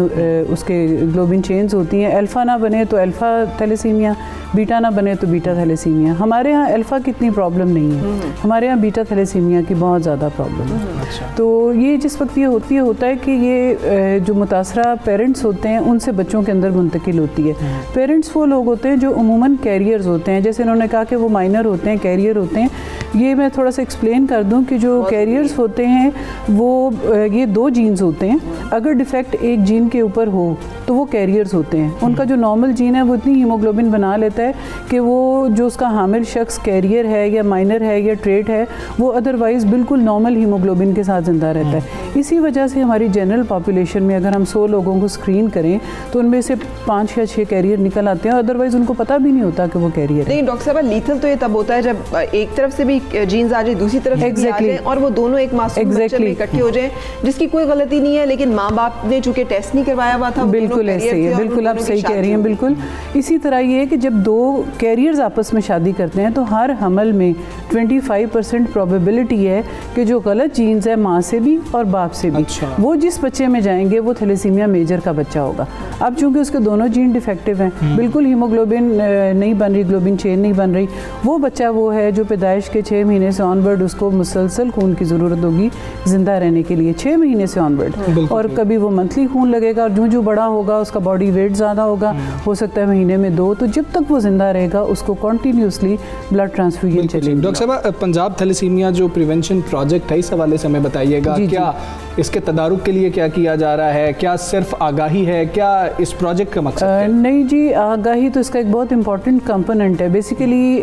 उसके ग्लोबिन चेन्स होती हैं। अल्फ़ा ना बने तो अल्फ़ा थैलेसीमिया, बीटा ना बने तो बीटा थैलेसीमिया। हमारे यहाँ अल्फ़ा की इतनी प्रॉब्लम नहीं है, हमारे यहाँ बीटा थैलेसीमिया की बहुत ज़्यादा प्रॉब्लम है। अच्छा। तो ये जिस वक्त ये होता है कि ये जो मुतासरा पेरेंट्स होते हैं उनसे बच्चों के अंदर मुंतकिल होती है। पेरेंट्स वो लोग होते हैं जो उमूमन कैरियर्स होते हैं, जैसे इन्होंने कहा कि वो माइनर होते हैं, कैरियर होते हैं। ये मैं थोड़ा सा एक्सप्लेन कर दूं कि जो कैरियर्स होते हैं वो ये 2 जीन्स होते हैं। अगर डिफेक्ट एक जीन के ऊपर हो तो वो कैरियर्स होते हैं। उनका जो नॉर्मल जीन है वो इतनी हीमोग्लोबिन बना लेता है कि वो जो उसका हामिल शख्स कैरियर है या माइनर है या ट्रेट है वो अदरवाइज़ बिल्कुल नॉर्मल हीमोग्लोबिन के साथ ज़िंदा रहता है। इसी वजह से हमारी जनरल पॉपुलेशन में अगर हम 100 लोगों को स्क्रीन करें तो उनमें से 5 या 6 कैरियर निकल आते हैं, अदरवाइज़ उनको पता भी नहीं होता कि वो कैरियर है। लेकिन डॉक्टर साहब लीथल तो ये तब होता है जब एक तरफ से भी जीन्स आ जाए, दूसरी तरफ से भी आ जाए और वो दोनों एक मासूम बच्चे में इकट्ठे हो जाए जिसकी कोई गलती नहीं है, लेकिन माँ बाप ने चूंकि टेस्ट नहीं करवाया हुआ था। बिल्कुल ऐसे ही है, बिल्कुल आप सही कह रही हैं। बिल्कुल इसी तरह ये है कि जब 2 कैरियर्स आपस में शादी करते हैं तो हर हमल में 25% प्रोबेबिलिटी है कि जो गलत जीन्स है माँ से भी और बाप से भी, वो जिस बच्चे में जाएंगे वो थैलेसीमिया मेजर का बच्चा होगा। अब चूंकि उसके दोनों जीन डिफेक्टिव हैं, बिल्कुल हीमोग्लोबिन नहीं बन रही, ग्लोबिन चेन नहीं बन रही, वो बच्चा वो है जो पैदाइश के 6 महीने से ऑनवर्ड उसको मुसलसल खून की ज़रूरत होगी ज़िंदा रहने के लिए, 6 महीने से ऑनवर्ड। और कभी वो मंथली खून लगेगा और जो बड़ा होगा उसका बॉडी वेट ज़्यादा होगा, हो सकता है महीने में 2, तो जब तक वो ज़िंदा रहेगा उसको कॉन्टीन्यूसली ब्लड ट्रांसफ्यूजन चलेगी। डॉक्टर साहब पंजाब थैलेसीमिया जो प्रिवेंशन प्रोजेक्ट है इस हवाले से हमें बताइएगा, क्या इसके तदारुक के लिए क्या किया जा रहा है, क्या सिर्फ आगाही है, क्या इस प्रोजेक्ट का मकसद है? नहीं जी, आगाही तो इसका एक बहुत इंपॉर्टेंट कंपोनेंट है। बेसिकली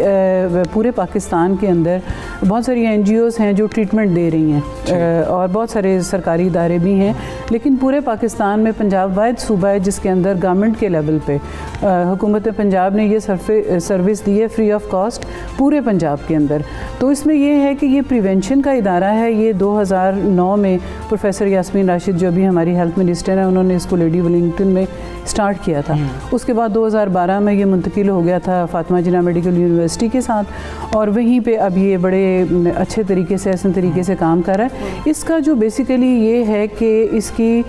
पूरे पाकिस्तान के अंदर बहुत सारी NGOs हैं जो ट्रीटमेंट दे रही हैं और बहुत सारे सरकारी इदारे भी हैं, लेकिन पूरे पाकिस्तान में पंजाब वाहिद सूबा है जिसके अंदर गवर्नमेंट के लेवल पे हुकूमत पंजाब ने ये सर्विस दी है फ्री ऑफ कॉस्ट पूरे पंजाब के अंदर। तो इसमें ये है कि ये प्रिवेंशन का इदारा है। ये 2009 में प्रोफेसर यास्मीन राशिद जो भी हमारी हेल्थ मिनिस्टर हैं उन्होंने इसको लेडी वेलिंगटन में स्टार्ट किया था। उसके बाद 2012 में ये मुंतकिल हो गया था फातिमा जिन्ना मेडिकल यूनिवर्सिटी के साथ और वहीं पे अब ये बड़े अच्छे तरीके से ऐसे तरीके से काम कर रहा है। इसका जो बेसिकली ये है कि इसकी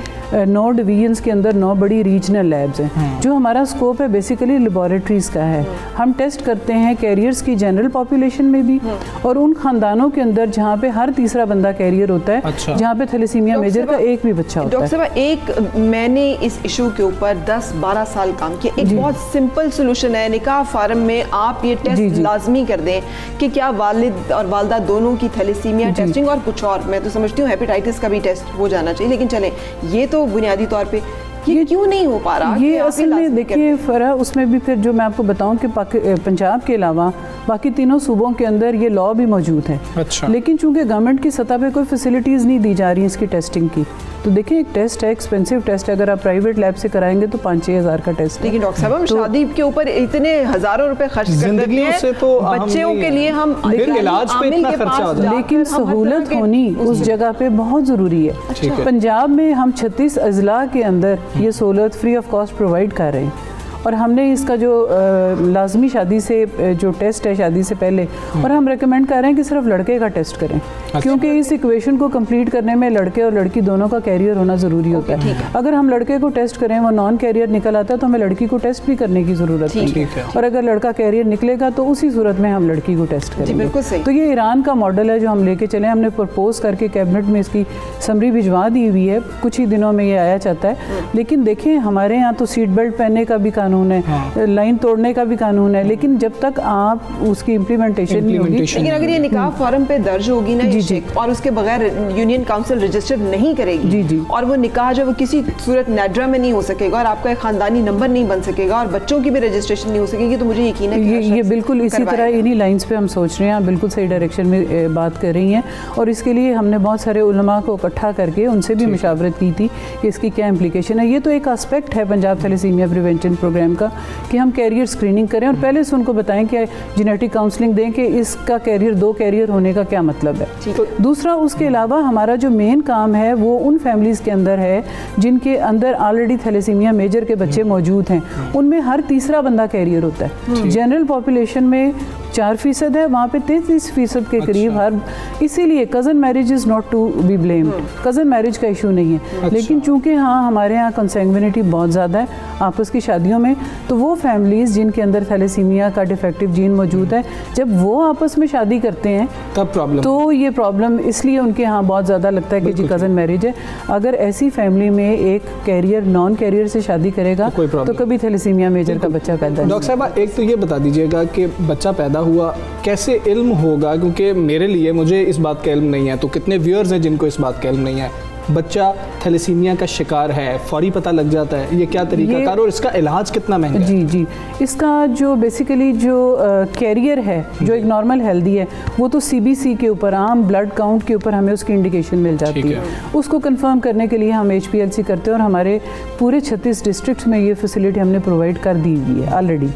9 डिवीजन्स के अंदर 9 बड़ी रीजनल लैब्स हैं। जो हमारा स्कोप है बेसिकली लेबॉरेटरीज़ का है। हम टेस्ट करते हैं कैरियर्स की जनरल पॉपुलेशन में भी और उन ख़ानदानों के अंदर जहाँ पे हर तीसरा बंदा कैरियर होता है, जहाँ पे थैलेसीमिया मेजर का एक भी बच्चा होता है। डॉक्टर साहब, एक मैंने इस इशू के ऊपर 10-12 साल काम किया। एक बहुत सिंपल सोल्यूशन है, निकाह फार्म में आप ये टेस्ट लाजमी कर दें कि क्या वालिद और वालदा दोनों की थैलेसीमिया टेस्टिंग और कुछ और, मैं तो समझती हूँ हेपेटाइटिस का भी टेस्ट हो जाना चाहिए, लेकिन चलें ये तो बुनियादी तौर पे ये क्यों नहीं हो पा रहा? ये असल में देखिए फ़र्क उसमें भी फिर जो मैं आपको बताऊं कि पंजाब के अलावा बाकी तीनों सूबों के अंदर ये लॉ भी मौजूद है। अच्छा। लेकिन चूंकि गवर्नमेंट की सतह पे कोई फैसिलिटीज़ नहीं दी जा रही इसकी टेस्टिंग की, तो देखिए एक टेस्ट है, एक्सपेंसिव टेस्ट है, अगर आप प्राइवेट लैब से कराएंगे तो 5-6 हज़ार का टेस्ट। लेकिन डॉक्टर साहब हम शादी के ऊपर इतने हज़ारों रुपए खर्च कर देते हैं, तो बच्चों के लिए हम इलाज पे इतना खर्चा होता है, लेकिन सहूलत होनी उस जगह पे बहुत ज़रूरी है। पंजाब में हम 36 अजला के अंदर ये सहूलत फ्री ऑफ कॉस्ट प्रोवाइड कर रहे हैं और हमने इसका जो लाजमी शादी से जो टेस्ट है शादी से पहले, और हम रेकमेंड कर रहे हैं कि सिर्फ लड़के का टेस्ट करें। क्योंकि इस इक्वेशन को कंप्लीट करने में लड़के और लड़की दोनों का कैरियर होना ज़रूरी होता है। अगर हम लड़के को टेस्ट करें वो नॉन कैरियर निकल आता है तो हमें लड़की को टेस्ट भी करने की ज़रूरत है, और अगर लड़का कैरियर निकलेगा तो उसी सूरत में हम लड़की को टेस्ट करेंगे। तो ये ईरान का मॉडल है जो हम लेके चले। हमने प्रपोज करके कैबिनेट में इसकी समरी भिजवा दी हुई है, कुछ ही दिनों में ये आया चाहता है। लेकिन देखें हमारे यहाँ तो सीट बेल्ट पहनने का भी कानून है, लाइन तोड़ने का भी कानून है, लेकिन जब तक आप उसकी इम्प्लीमेंटेशन नहीं होगी। लेकिन अगर ये निकाह फॉर्म पे दर्ज होगी ना और उसके बगैर यूनियन काउंसिल रजिस्टर नहीं करेगी और वो निकाह जो वो किसी सूरत नाड्रा में नहीं हो सकेगा और आपका एक खानदानी नंबर नहीं बन सकेगा और बच्चों की भी रजिस्ट्रेशन नहीं हो सकेगी, तो मुझे यकीन है कि ये बिल्कुल इसी तरह इन्हीं लाइंस पे हम सोच रहे हैं। बिल्कुल सही डायरेक्शन में बात कर रही हैं और इसके लिए हमने बहुत सारे उलमा को इकट्ठा करके उनसे भी मशावरत की थी कि इसकी क्या इम्प्लीकेशन है। ये तो एक एस्पेक्ट है पंजाब थैलेसीमिया प्रिवेंशन प्रोग्राम का कि हम कैरियर स्क्रीनिंग करें और पहले से उनको बताएं कि जेनेटिक काउंसलिंग दें कि इसका कैरियर 2 कैरियर होने का क्या मतलब है। तो दूसरा उसके अलावा हमारा जो मेन काम है वो उन फैमिलीज़ के अंदर है जिनके अंदर ऑलरेडी थैलेसीमिया मेजर के बच्चे मौजूद हैं, उनमें हर तीसरा बंदा कैरियर होता है। जनरल पॉपुलेशन में 4% है, वहाँ पे 33% के करीब हर, इसीलिए cousin marriage is not to be blamed, cousin marriage का इशू नहीं है। लेकिन चूँकि हाँ हमारे यहाँ कंसैंग्विनिटी बहुत ज़्यादा है आपस की शादियों में, तो वो फैमिलीज़ जिनके अंदर थैलेसीमिया का डिफेक्टिव जीन मौजूद है, जब वो आपस में शादी करते हैं तब प्रॉब्लम, तो ये प्रॉब्लम इसलिए उनके यहाँ बहुत ज़्यादा लगता है कि जी कज़न मैरिज है। अगर ऐसी फैमिली में एक कैरियर नॉन कैरियर से शादी करेगा तो कभी थैलेसीमिया मेजर का बच्चा पैदा नहीं। डॉक्टर साहबा एक तो ये बता दीजिएगा कि बच्चा पैदा हुआ कैसे इल्म होगा, क्योंकि मेरे लिए मुझे इस बात का इल्म नहीं है, तो कितने व्यूअर्स हैं जिनको इस बात का इल्म नहीं है, बच्चा थैलेसीमिया का शिकार है, फौरी पता लग जाता है, ये क्या तरीकाकार और इसका इलाज कितना महंगा है? जी जी, इसका जो बेसिकली जो कैरियर है जो एक नॉर्मल हेल्दी है, वो तो CBC के ऊपर, आम ब्लड काउंट के ऊपर हमें उसकी इंडिकेशन मिल जाती है। उसको कंफर्म करने के लिए हम HPLC करते हैं और हमारे पूरे 36 डिस्ट्रिक्ट में ये फैसिलिटी हमने प्रोवाइड कर दी हुई है ऑलरेडी।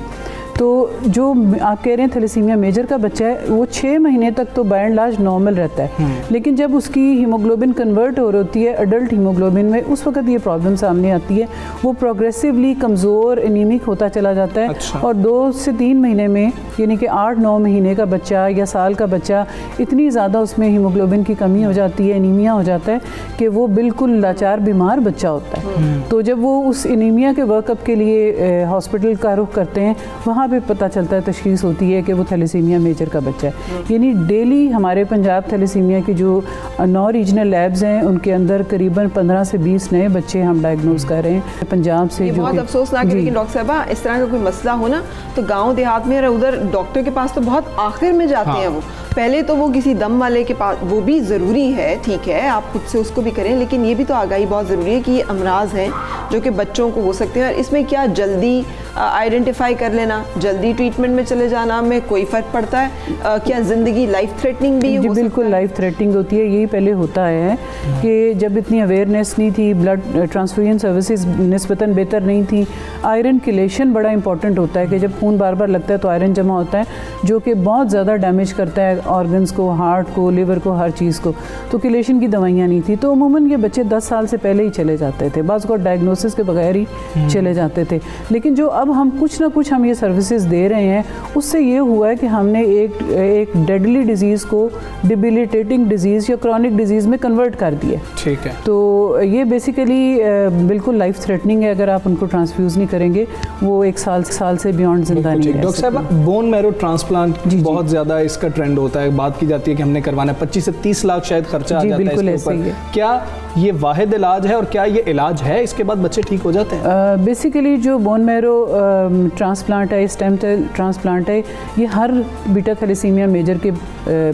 तो जो आप कह रहे हैं थैलेसीमिया मेजर का बच्चा है, वो 6 महीने तक तो बाय एंड लार्ज नॉर्मल रहता है, लेकिन जब उसकी हीमोग्लोबिन कन्वर्ट हो रही है अडल्ट हीमोग्लोबिन में, उस वक्त ये प्रॉब्लम सामने आती है। वो प्रोग्रेसिवली कमज़ोर एनीमिक होता चला जाता है। और 2 से 3 महीने में, यानी कि 8-9 महीने का बच्चा या साल का बच्चा, इतनी ज़्यादा उसमें हीमोग्लोबिन की कमी हो जाती है, एनीमिया हो जाता है कि वो बिल्कुल लाचार बीमार बच्चा होता है। तो जब वो उस एनीमिया के वर्कअप के लिए हॉस्पिटल का रुख करते हैं, वहाँ पे पता चलता है, तशखीस होती है कि वो थैलेसीमिया मेजर का बच्चा है। यानी डेली हमारे पंजाब थैलेसीमिया की जो 9 रीजनल लैब्स हैं, उनके अंदर करीबन 15 से 20 नए बच्चे हम डायग्नोज कर रहे हैं पंजाब से। जो बहुत अफसोसनाक है, लेकिन डॉक्टर साहबा इस तरह का कोई मसला हो ना, तो गाँव देहात में उधर डॉक्टर के पास तो बहुत आखिर में जाते हैं। वो पहले तो वो किसी दम वाले के पास, वो भी ज़रूरी है, ठीक है आप खुद से उसको भी करें, लेकिन ये भी तो आगाही बहुत ज़रूरी है कि ये अमराज हैं जो कि बच्चों को हो सकते हैं। और इसमें क्या जल्दी आइडेंटिफाई कर लेना, जल्दी ट्रीटमेंट में चले जाना में कोई फ़र्क पड़ता है? क्या ज़िंदगी लाइफ थ्रेटनिंग भी हो? बिल्कुल लाइफ थ्रेटनिंग होती है। यही पहले होता है कि जब इतनी अवेयरनेस नहीं थी, ब्लड ट्रांसफ्यूजन सर्विसेज निस्बतन बेहतर नहीं थी, आयरन किलेशन बड़ा इंपॉर्टेंट होता है कि जब खून बार बार लगता है तो आयरन जमा होता है, जो कि बहुत ज़्यादा डैमेज करता है ऑर्गन्स को, हार्ट को, लिवर को, हर चीज़ को। तो किलेशन की दवाइयाँ नहीं थी, तो अमूमन ये बच्चे 10 साल से पहले ही चले जाते थे, बाज़ को डायग्नोसिस के बगैर ही चले जाते थे। लेकिन जो अब हम कुछ ना कुछ हम ये सर्विसेज दे रहे हैं, उससे ये हुआ है कि हमने एक डेडली डिजीज़ को डिबिलिटेटिंग डिजीज़ या क्रॉनिक डिजीज़ में कन्वर्ट कर दिया। ठीक है। तो ये बेसिकली बिल्कुल लाइफ थ्रेटनिंग है अगर आप उनको ट्रांसफ्यूज़ नहीं करेंगे, वो 1 साल से बियॉन्ड जिंदा नहीं रह सकते। डॉक्टर साहब, बोन मैरो ट्रांसप्लांट बहुत ज़्यादा इसका ट्रेंड होता है, बात की जाती है कि हमने करवाना है, 25 से 30 लाख शायद खर्चा आ जाता है इसके ऊपर। क्या ये वाहिद इलाज है और क्या ये इलाज है, इसके बाद बच्चे ठीक हो जाते हैं? बेसिकली जो बोन मैरो ट्रांसप्लांट है, स्टेम सेल ट्रांसप्लांट है, ये हर बीटा थैलेसीमिया मेजर के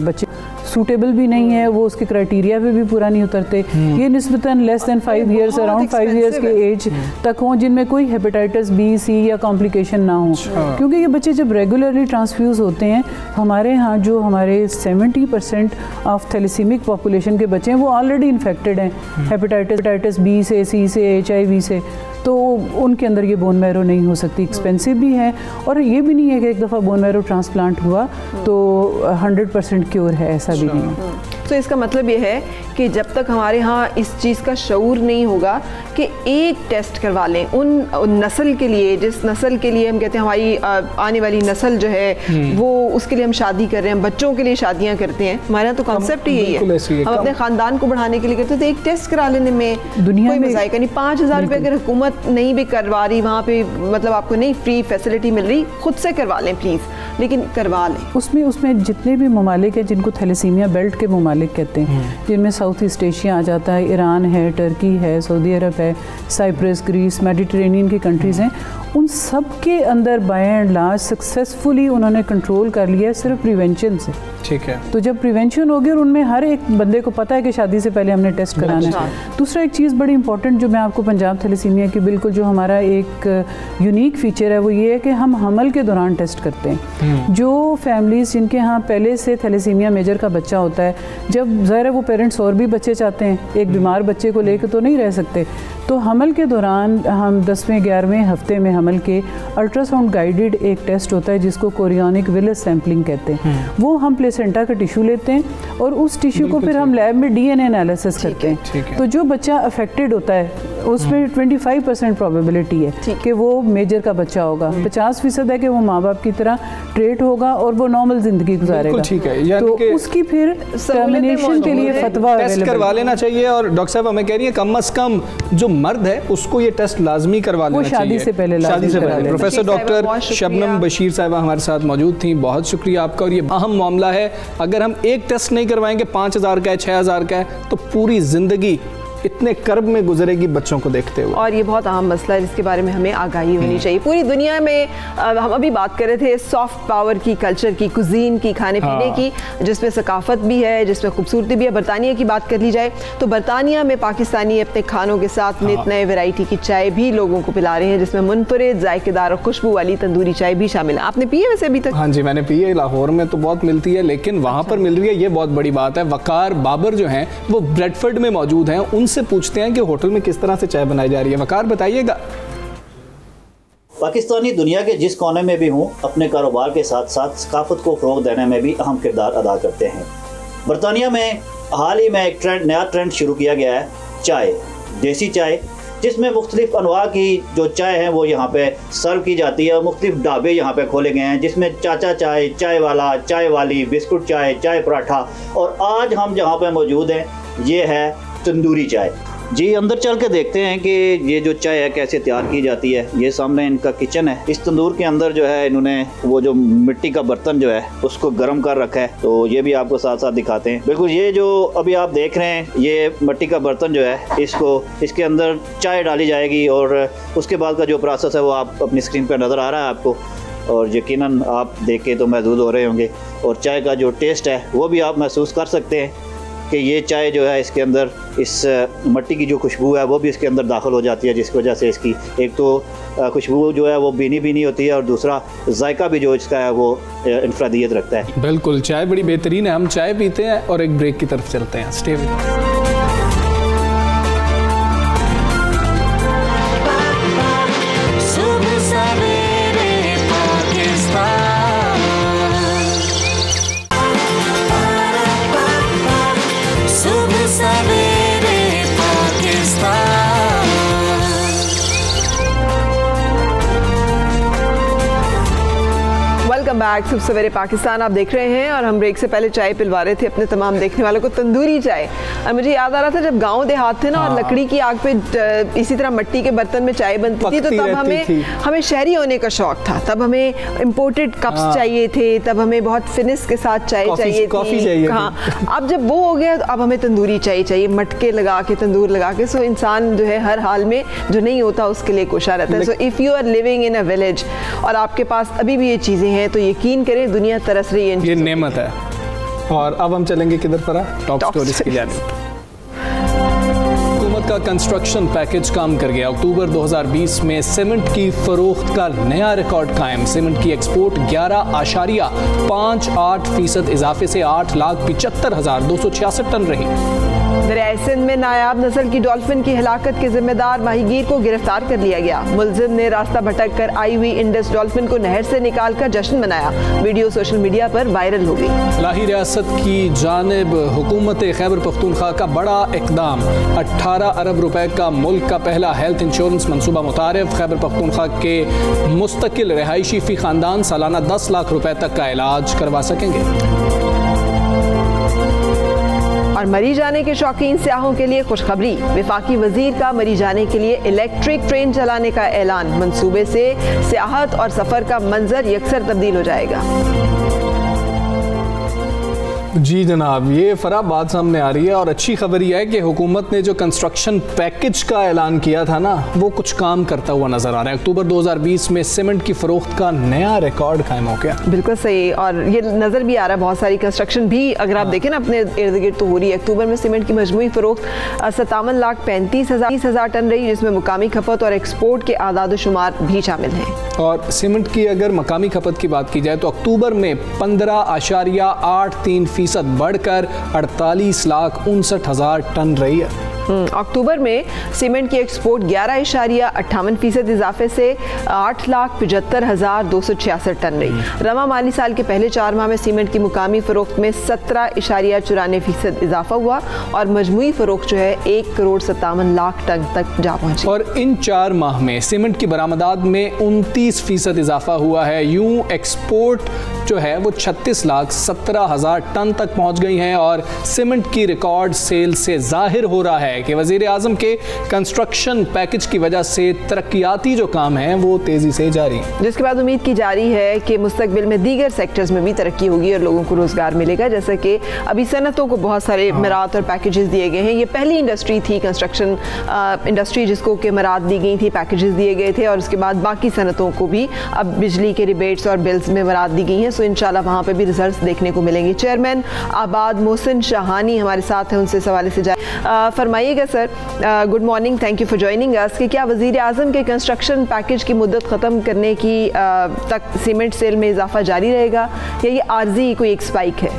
बच्चे सूटेबल भी नहीं है, वो उसके क्राइटेरिया पे भी पूरा नहीं उतरते। ये निस्बतन less than 5 years, around 5 years के एज तक हों, जिनमें कोई हेपेटाइटिस B, C या कॉम्प्लिकेशन ना हो। क्योंकि ये बच्चे जब रेगुलरली ट्रांसफ्यूज़ होते हैं, हमारे यहाँ जो हमारे 70% ऑफ थैलेसीमिक पॉपुलेशन के बच्चे हैं वो ऑलरेडी इन्फेक्टेड हैं हेपेटाइटिस B से, C से, HIV से, तो उनके अंदर ये बोन मैरो नहीं हो सकती। एक्सपेंसिव भी है और ये भी नहीं है कि एक दफ़ा बोन मैरो ट्रांसप्लांट हुआ तो 100% क्योर है, ऐसा भी नहीं है। तो इसका मतलब ये है कि जब तक हमारे यहाँ इस चीज़ का शऊर नहीं होगा कि एक टेस्ट करवा लें उन नस्ल के लिए, जिस नस्ल के लिए हम कहते हैं हमारी आने वाली नस्ल जो है वो, उसके लिए हम शादी कर रहे हैं, बच्चों के लिए शादियाँ करते हैं। हमारे यहाँ तो कॉन्सेप्ट ही यही है, हम अपने ख़ानदान को बढ़ाने के लिए करते हैं। तो एक टेस्ट करा लेने में दुनिया में जाएगा नहीं। 5000 रुपये अगर हुकूमत नहीं भी करवा रही, वहाँ पे मतलब आपको नहीं फ्री फैसिलिटी मिल रही, खुद से करवा लें प्लीज़, लेकिन करवा लें। उसमें जितने भी ममालिक हैं जिनको थैलेसीमिया बेल्ट के ममालिक कहते हैं, जिनमें साउथ ईस्ट एशिया आ जाता है, ईरान है, टर्की है, सऊदी अरब है, साइप्रस, ग्रीस, मेडिटेरेनियन की कंट्रीज़ हैं, उन सब के अंदर बाय एंड लार्ज सक्सेसफुली उन्होंने कंट्रोल कर लिया है सिर्फ प्रिवेंशन से। ठीक है। तो जब प्रिवेंशन होगी और उनमें हर एक बंदे को पता है कि शादी से पहले हमने टेस्ट कराना है। दूसरा एक चीज़ बड़ी इंपॉर्टेंट जो मैं आपको पंजाब थैलेसीमिया की बिल्कुल जो हमारा एक यूनिक फीचर है वो ये है कि हम हमल के दौरान टेस्ट करते हैं। जो फैमिलीज़ जिनके यहाँ पहले से थैलेसीमिया मेजर का बच्चा होता है, जब ज़ाहिर है वो पेरेंट्स और भी बच्चे चाहते हैं, एक बीमार बच्चे को लेकर तो नहीं रह सकते, तो हमल के दौरान हम 10वें 11वें हफ्ते में हमल के अल्ट्रासाउंड गाइडेड एक टेस्ट होता है जिसको कोरियोनिक विलस सैम्पलिंग कहते हैं। वो हम प्लेसेंटा का टिश्यू लेते हैं और उस टिश्यू को फिर हम लैब में DNA एनालिसिस करते हैं। तो जो बच्चा अफेक्टेड होता है उसमें 25% प्रोबेबिलिटी है कि वो मेजर का बच्चा होगा, 50% है कि वो माँ बाप की तरह ट्रेट होगा और वो नॉर्मल जिंदगी गुजारेगा। ठीक है, तो उसकी फिर टर्मिनेशन के लिए फतवा टेस्ट करवा लेना चाहिए। और डॉक्टर साहब हमें कह रही है कम अज कम जो मर्द है उसको ये टेस्ट लाजमी करवा लेना चाहिए, शादी से पहले। प्रोफेसर डॉक्टर शबनम बशीर साहिबा हमारे साथ मौजूद थी, बहुत शुक्रिया आपका। और ये अहम मामला है, अगर हम एक टेस्ट नहीं करवाएंगे 5000 का है 6000 का है तो पूरी जिंदगी इतने कर्ब में गुजरेगी बच्चों को देखते हुए। और ये बहुत अहम मसला है जिसके बारे में हमें आगाही होनी चाहिए। पूरी दुनिया में हम अभी बात कर रहे थे सॉफ्ट पावर की, कल्चर की, कुजीन की, खाने पीने की, जिसमें सकाफत भी है, जिसमें खूबसूरती भी है। बरतानिया की बात कर ली जाए तो बरतानिया में पाकिस्तानी अपने खानों के साथ नित नए वैरायटी की चाय भी लोगों को पिला रहे हैं, जिसमें मुनफरिद जायकेदार और खुशबू वाली तंदूरी चाय भी शामिल है। आपने पी है वैसे अभी तक? हाँ जी, मैंने पी है। लाहौर में तो बहुत मिलती है लेकिन वहाँ पर मिल रही है, ये बहुत बड़ी बात है। वकार बाबर जो हैं वो ब्रेडफर्ड में मौजूद हैं, उनसे पूछते हैं कि होटल में किस तरह से चाय बनाई जा रही है। वकार बताइएगा। पाकिस्तानी दुनिया के जिस कोने में भी हूँ अपने कारोबार के साथ साथ सकाफत को फ़रोग़ देने में भी अहम किरदार अदा करते हैं। बरतानिया में हाल ही में एक नया ट्रेंड शुरू किया गया है, चाय, देसी चाय, जिसमें मुख्तलिफ अनवा की जो चाय है वो यहाँ पे सर्व की जाती है। और मुख्तलिफ ढाबे यहाँ पे खोले गए हैं जिसमें चाचा चाय, चाय वाला, चाय वाली, बिस्कुट चाय, चाय पराठा। और आज हम जहाँ पे मौजूद हैं ये है तंदूरी चाय। जी अंदर चल के देखते हैं कि ये जो चाय है कैसे तैयार की जाती है। ये सामने इनका किचन है। इस तंदूर के अंदर जो है इन्होंने वो जो मिट्टी का बर्तन जो है उसको गर्म कर रखा है, तो ये भी आपको साथ साथ दिखाते हैं। बिल्कुल ये जो अभी आप देख रहे हैं ये मिट्टी का बर्तन जो है इसके अंदर चाय डाली जाएगी और उसके बाद का जो प्रोसेस है वो आप अपनी स्क्रीन पर नज़र आ रहा है आपको, और यकीनन आप देख के तो महसूस हो रहे होंगे। और चाय का जो टेस्ट है वो भी आप महसूस कर सकते हैं कि ये चाय जो है इसके अंदर इस मिट्टी की जो खुशबू है वो भी इसके अंदर दाखिल हो जाती है, जिसकी वजह से इसकी एक तो खुशबू जो है वो भीनी होती है और दूसरा जायका भी जो इसका है वो इनफरादियत रखता है। बिल्कुल, चाय बड़ी बेहतरीन है। हम चाय पीते हैं और एक ब्रेक की तरफ चलते हैं। Stay with us. Welcome back, सुबह सवेरे पाकिस्तान आप देख रहे हैं। और हम ब्रेक से पहले चाय पिलवा रहे थे अपने तमाम देखने वालों को, तंदूरी चाय। और मुझे याद आ रहा था जब गांव देहात थे ना और लकड़ी की आग पे इसी तरह मिट्टी के बर्तन में चाय बनती थी, तो तब हमें शहरी होने का शौक था। तब हमें इम्पोर्टेड कप्स चाहिए थे, तब हमें बहुत फिनिश के साथ चाय चाहिए थी। हाँ, अब जब वो हो गया तो अब हमें तंदूरी चाय चाहिए, मटके लगा के, तंदूर लगा के। सो इंसान जो है हर हाल में जो नहीं होता उसके लिए कोशा रहता है। So if you are living in a village और आपके पास अभी भी ये चीज़ें हैं तो यकीन करें दुनिया तरस रही है, ये नेमत है। और अब हम चलेंगे किधर पर? टॉप स्टोरीज की जानिब। हुकूमत का कंस्ट्रक्शन पैकेज काम कर गया। अक्टूबर 2020 में सीमेंट की फरोख्त का नया रिकॉर्ड कायम। सीमेंट की एक्सपोर्ट 11.58% इजाफे से 8,75,266 टन रही। दरियाए सिंध में नायाब नस्ल की डॉल्फिन की हिलाकत के जिम्मेदार माहीगीर को गिरफ्तार कर लिया गया। मुलजिम ने रास्ता भटक कर आई हुई इंडस डॉल्फिन को नहर से निकाल कर जश्न मनाया। वीडियो सोशल मीडिया पर वायरल हो गई। इलाही रियासत की जानिब हुकूमत खैबर पख्तूनख्वा का बड़ा इकदाम। 18 अरब रुपए का मुल्क का पहला हेल्थ इंश्योरेंस मनसूबा मुतारिफ। खैबर पख्तूनख्वा के मुस्तकिल रिहायशी फी खानदान सालाना 10 लाख रुपए तक का इलाज करवा सकेंगे। और मरी जाने के शौकीन सियाहों के लिए खुशखबरी। वफाकी वजीर का मरी जाने के लिए इलेक्ट्रिक ट्रेन चलाने का ऐलान। मंसूबे से सियाहत और सफ़र का मंजर यकसर तब्दील हो जाएगा। जी जनाब, ये फरा बात सामने आ रही है और अच्छी खबर यह है कि हुकूमत ने जो कंस्ट्रक्शन पैकेज का ऐलान किया था ना वो कुछ काम करता हुआ नजर आ रहा है। अक्टूबर 2020 में सीमेंट की फरोख्त का नया रिकॉर्ड कायम हो गया। बिल्कुल सही, और ये नज़र भी आ रहा है बहुत सारी कंस्ट्रक्शन भी अगर आप देखें ना अपने इर्द गिर्द तो हो रही है। अक्टूबर में सीमेंट की मजमूई फरोख्त 57,35,000 टन रही, जिसमें मुकामी खपत और एक्सपोर्ट के आदाद शुमार भी शामिल हैं। और सीमेंट की अगर मकामी खपत की बात की जाए तो अक्टूबर में 15.83% बढ़कर 48,59,000 टन रही है। अक्टूबर में सीमेंट की एक्सपोर्ट 11.58% इजाफे से 8,75,266 टन रही। रवा माली साल के पहले 4 माह में सीमेंट की मुकामी फरोख्त में 17.94% इजाफा हुआ और मजमूई फरोख्त जो है 1,57,00,000 टन तक जा पहुंची। और इन 4 माह में सीमेंट की बरामदात में 29% इजाफा हुआ है। यूं एक्सपोर्ट जो है वो 36,17,000 टन तक पहुंच गई हैं और सीमेंट की रिकॉर्ड सेल से जाहिर हो रहा है कि वज़ीर आज़म के कंस्ट्रक्शन पैकेज की वजह से तरक्याती जो काम हैं वो तेज़ी से जारी हैं, जिसके बाद उम्मीद की जा रही है कि मुस्तकबिल में दीगर सेक्टर्स में भी तरक्की होगी और लोगों को रोज़गार मिलेगा। जैसे कि अभी सनतों को बहुत सारे मरात और पैकेजेस दिए गए हैं। ये पहली इंडस्ट्री थी कंस्ट्रक्शन इंडस्ट्री जिसको कि मरात दी गई थी, पैकेजेस दिए गए थे और उसके बाद बाकी सनतों को भी अब बिजली के रिबेट्स और बिल्स में मरात दी गई हैं। सो इंशाल्लाह वहाँ पे भी रिजल्ट्स देखने को मिलेंगे। चेयरमैन आबाद मोहसिन शाहानी हमारे साथ हैं, उनसे सवाल से फरमाइएगा sir. Good morning, thank you for joining us कि क्या वज़ीर आज़म के कंस्ट्रक्शन पैकेज की मुद्दत ख़त्म करने की तक सीमेंट सेल में इजाफा जारी रहेगा या ये आर्जी कोई एक स्पाइक है?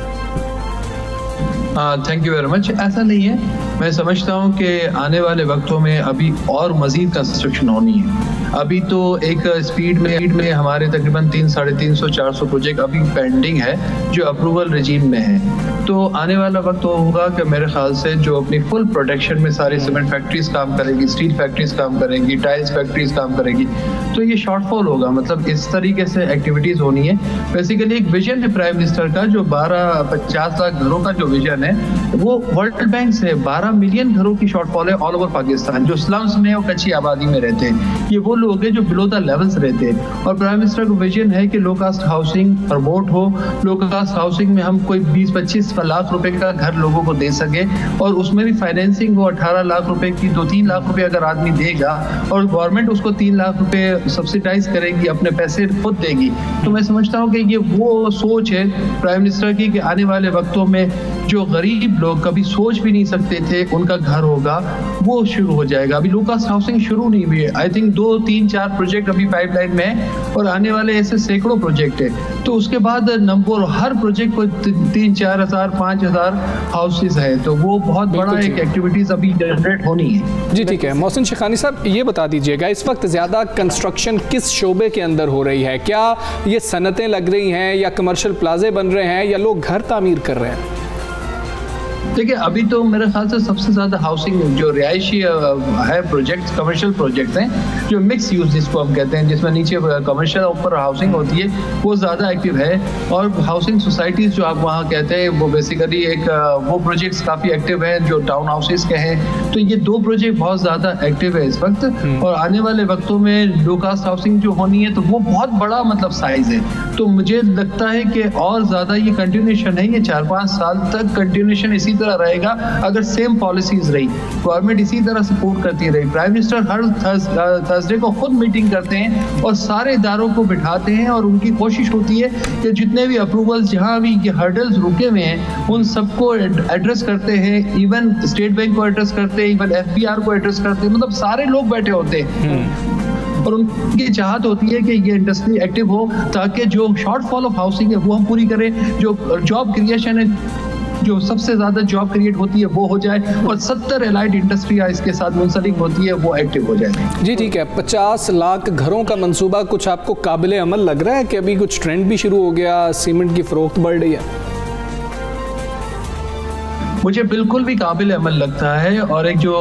Thank you very much. ऐसा नहीं है, मैं समझता हूँ कि आने वाले वक्तों में अभी और मज़ीद कंस्ट्रक्शन होनी है। अभी तो एक स्पीड में हमारे तकरीबन 300-350-400 प्रोजेक्ट अभी पेंडिंग है जो अप्रूवल रजीम में है। तो आने वाला वक्त होगा कि मेरे ख्याल से जो अपनी फुल प्रोडक्शन में सारी सीमेंट फैक्ट्रीज काम करेगी, स्टील फैक्ट्रीज काम करेंगी, टाइल्स फैक्ट्रीज काम करेगी, तो ये शॉर्टफॉल होगा। मतलब इस तरीके से एक्टिविटीज़ होनी है। बेसिकली एक विजन है प्राइम मिनिस्टर का जो 50 लाख घरों का जो विजन है वो वर्ल्ड बैंक से 12 मिलियन घरों की शॉर्टफॉल है ऑल ओवर पाकिस्तान, जो स्लम्स में और कच्ची आबादी में रहते हैं। ये वो लोग हैं जो बिलो द लेवल्स रहते हैं और प्राइम मिनिस्टर का विजन है कि लो कास्ट हाउसिंग प्रमोट हो। लो कास्ट हाउसिंग में हम कोई 20-25 लाख रुपए का घर लोगों को दे सके और उसमें भी फाइनेंसिंग हो 18 लाख रुपए की, 2-3 लाख रुपए अगर आदमी देगा और गवर्नमेंट उसको 3 लाख रुपए सब्सिडाइज करेगी, अपने पैसे खुद देगी। तो मैं समझता हूँ कि ये वो सोच है प्राइम मिनिस्टर की कि आने वाले वक्तों में जो गरीब लोग कभी सोच भी नहीं सकते थे उनका घर होगा, वो शुरू हो जाएगा। अभी लो कास्ट हाउसिंग शुरू नहीं हुई है। आई थिंक 2-3-4 प्रोजेक्ट अभी पाइपलाइन में है और आने वाले ऐसे सैकड़ों प्रोजेक्ट है। तो उसके बाद नंबर हर प्रोजेक्ट को 3-4 हज़ार 5,000 हाउसेज है, तो वो बहुत बड़ा एक एक्टिविटीज अभी जनरेट होनी है। जी ठीक है। मोहसिन शेखानी साहब ये बता दीजिएगा इस वक्त ज़्यादा कंस्ट्रक्शन किस शोबे के अंदर हो रही है? क्या ये सनतें लग रही हैं या कमर्शियल प्लाजे बन रहे हैं या लोग घर तामीर कर रहे हैं? देखिए अभी तो मेरे ख्याल से सबसे ज़्यादा हाउसिंग जो रिहायशी है प्रोजेक्ट्स, कमर्शियल प्रोजेक्ट्स हैं जो मिक्स यूज जिसको हम कहते हैं, जिसमें नीचे कमर्शियल ऊपर हाउसिंग होती है, वो ज़्यादा एक्टिव है। और हाउसिंग सोसाइटीज़ जो आप वहाँ कहते हैं वो बेसिकली एक वो प्रोजेक्ट्स काफ़ी एक्टिव हैं जो टाउन हाउसेज के हैं। तो ये 2 प्रोजेक्ट बहुत ज़्यादा एक्टिव है इस वक्त और आने वाले वक्तों में लो कास्ट हाउसिंग जो होनी है तो वो बहुत बड़ा मतलब साइज़ है। तो मुझे लगता है कि और ज़्यादा ये कंटिन्यूशन है, ये 4-5 साल तक कंटिन्यूशन इसी तरह रहेगा अगर सेम पॉलिसीज रही, गवर्नमेंट इसी तरह सपोर्ट करती रही। प्राइम मिनिस्टर हर थर्सडे को खुद मीटिंग करते हैं और सारे इदारों को बिठाते हैं और उनकी कोशिश होती है कि जितने भी अप्रूवल्स जहाँ भी ये हर्डल्स रुके हुए हैं उन सबको एड्रेस करते हैं। इवन स्टेट बैंक को एड्रेस करते हैं, इवन FBR को एड्रेस करते हैं, मतलब सारे लोग बैठे होते हैं और उनकी चाहत होती है कि ये इंडस्ट्री एक्टिव हो ताकि जो शॉर्टफॉल ऑफ हाउसिंग है वो हम पूरी करें, जो जॉब क्रिएशन है जो सबसे ज़्यादा जॉब क्रिएट होती है वो हो जाए और 70 एलाइड इंडस्ट्रियाँ इसके साथ मुंसलिक होती है वो एक्टिव हो जाए। जी ठीक है। 50 लाख घरों का मंसूबा कुछ आपको काबिल अमल लग रहा है कि अभी कुछ ट्रेंड भी शुरू हो गया, सीमेंट की फरोख्त बढ़ रही है? मुझे बिल्कुल भी काबिल अमल लगता है और एक जो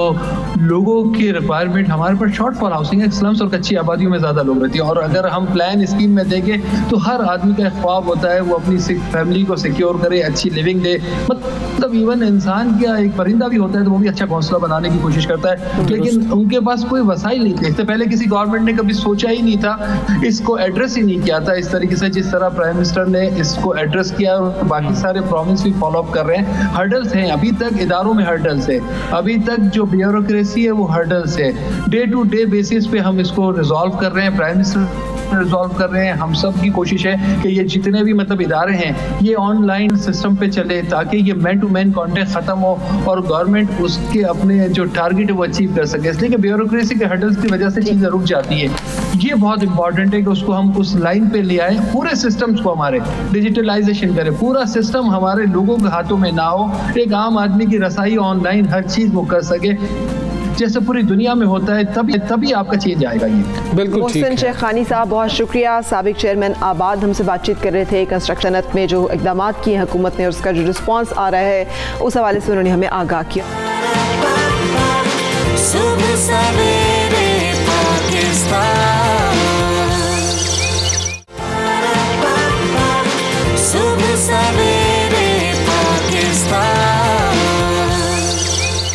लोगों की रिक्वायरमेंट हमारे पर शॉर्टफॉल हाउसिंग है, स्लम्स और कच्ची आबादियों में ज़्यादा लोग रहती है और अगर हम प्लान स्कीम में देखें तो हर आदमी का ख्वाब होता है वो अपनी फैमिली को सिक्योर करे, अच्छी लिविंग दे। मतलब इवन इंसान क्या एक परिंदा भी होता है तो वो भी अच्छा घोंसला बनाने की कोशिश करता है, लेकिन उनके पास कोई वसाइल नहीं थे। इससे पहले किसी गवर्नमेंट ने कभी सोचा ही नहीं था, इसको एड्रेस ही नहीं किया था इस तरीके से जिस तरह प्राइम मिनिस्टर ने इसको एड्रेस किया और बाकी सारे प्रॉमिस भी फॉलो अप कर रहे हैं। हर्डल्स हैं अभी तक, इदारों में हर्डल्स है, अभी तक जो ब्यूरोक्रेसी है वो हर्डल्स है। डे टू डे बेसिस पे हम इसको रिजॉल्व कर रहे हैं, प्राइम मिनिस्टर रिजॉल्व कर रहे हैं। हम सब की कोशिश है कि ये जितने भी मतलब इदारे हैं ये ऑनलाइन सिस्टम पे चले ताकि ये मैन टू मैन कॉन्टेक्ट खत्म हो और गवर्नमेंट उसके अपने जो टारगेट है वो अचीव कर सके। इसलिए कि ब्यूरोक्रेसी के हर्डल्स की वजह से चीज़ें रुक जाती है। ये बहुत इंपॉर्टेंट है कि उसको हम उस लाइन पे ले आए, पूरे सिस्टम्स को हमारे डिजिटलाइजेशन करें, पूरा सिस्टम हमारे लोगों के हाथों में ना हो। एक आम आदमी की रसाई ऑनलाइन हर चीज़ वो कर सके जैसे पूरी दुनिया में होता है, तभी आपका चेंज आएगा। ये बिल्कुल मोहसिन शेखानी साहब बहुत शुक्रिया। साबिक चेयरमैन आबाद हमसे बातचीत कर रहे थे कंस्ट्रक्शन एक्ट में जो इकदाम किए हैं हुकूमत ने और उसका जो रिस्पॉन्स आ रहा है उस हवाले से उन्होंने हमें आगाह किया। सुबह सवेरे पाकिस्तान, सुबह सवेरे पाकिस्तान।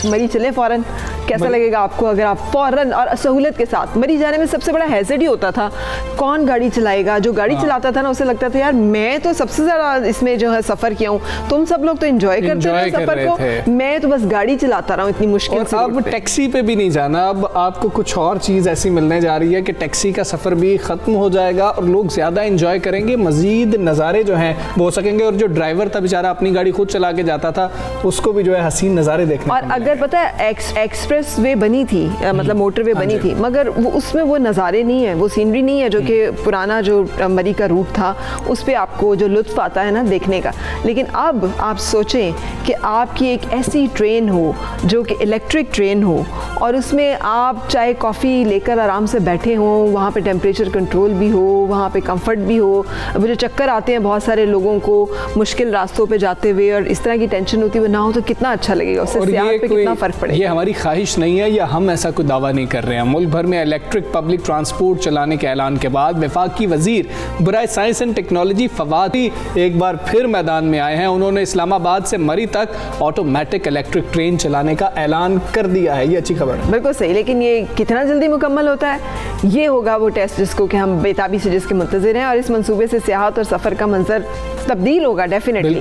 मरी चले फौरन, कैसा लगेगा आपको अगर आप फौरन और सहूलत के साथ? मरी जाने में सबसे बड़ा हैजर्ड ही होता था, कौन गाड़ी चलाएगा? जो गाड़ी चलाता था ना उसे लगता था यार मैं तो सबसे ज़्यादा इसमें जो है सफ़र किया हूँ, तुम सब लोग तो एंजॉय करते थे सफ़र को, मैं तो बस गाड़ी चलाता रहा हूँ इतनी मुश्किल से। अब टैक्सी पे भी नहीं जाना, अब आपको कुछ और चीज़ ऐसी मिलने जा रही है कि टैक्सी का सफ़र भी ख़त्म हो जाएगा और लोग ज़्यादा इंजॉय करेंगे, मज़ीद नज़ारे जो हैं वो हो सकेंगे। और जो ड्राइवर था बेचारा अपनी गाड़ी खुद चला के जाता था, उसको भी जो है हसीन नज़ारे देखने। और अगर पता है एक्सप्रेस वे बनी थी, मतलब मोटरवे बनी थी, मगर वो उसमें वो नज़ारे नहीं है, वो सीनरी नहीं है जो कि पुराना जो मरी का रूट था उस पर आपको जो लुत्फ़ आता है ना देखने का। लेकिन अब आप सोचें कि आपकी एक ऐसी ट्रेन हो जो कि इलेक्ट्रिक ट्रेन हो और उसमें आप चाहे कॉफ़ी लेकर आराम से बैठे हों, वहाँ पे टेम्परेचर कंट्रोल भी हो, वहाँ पे कंफर्ट भी हो। वो जो चक्कर आते हैं बहुत सारे लोगों को मुश्किल रास्तों पे जाते हुए और इस तरह की टेंशन होती है वो ना हो तो कितना अच्छा लगेगा, उससे सेहत पे कितना फ़र्क पड़ेगा। ये हमारी ख्वाहिश नहीं है या हम ऐसा कोई दावा नहीं कर रहे हैं। मुल्क भर में इलेक्ट्रिक पब्लिक ट्रांसपोर्ट चलाने के ऐलान के बाद वफाकी वजीर बराए साइंस एंड टेक्नोलॉजी फवाद एक बार फिर मैदान में आए हैं। उन्होंने इस्लामाबाद से मरी तक ऑटोमेटिक इलेक्ट्रिक ट्रेन चलाने का ऐलान कर दिया है। ये अच्छी खबर है। बिल्कुल सही, लेकिन ये कितना जल्दी मुकम्मल होता है ये होगा वो टेस्ट जिसको कि हम बेताबी से जिसके मुंतज़िर हैं और इस मंसूबे से सियाहत और सफ़र का मंजर तब्दील होगा डेफिनेटली।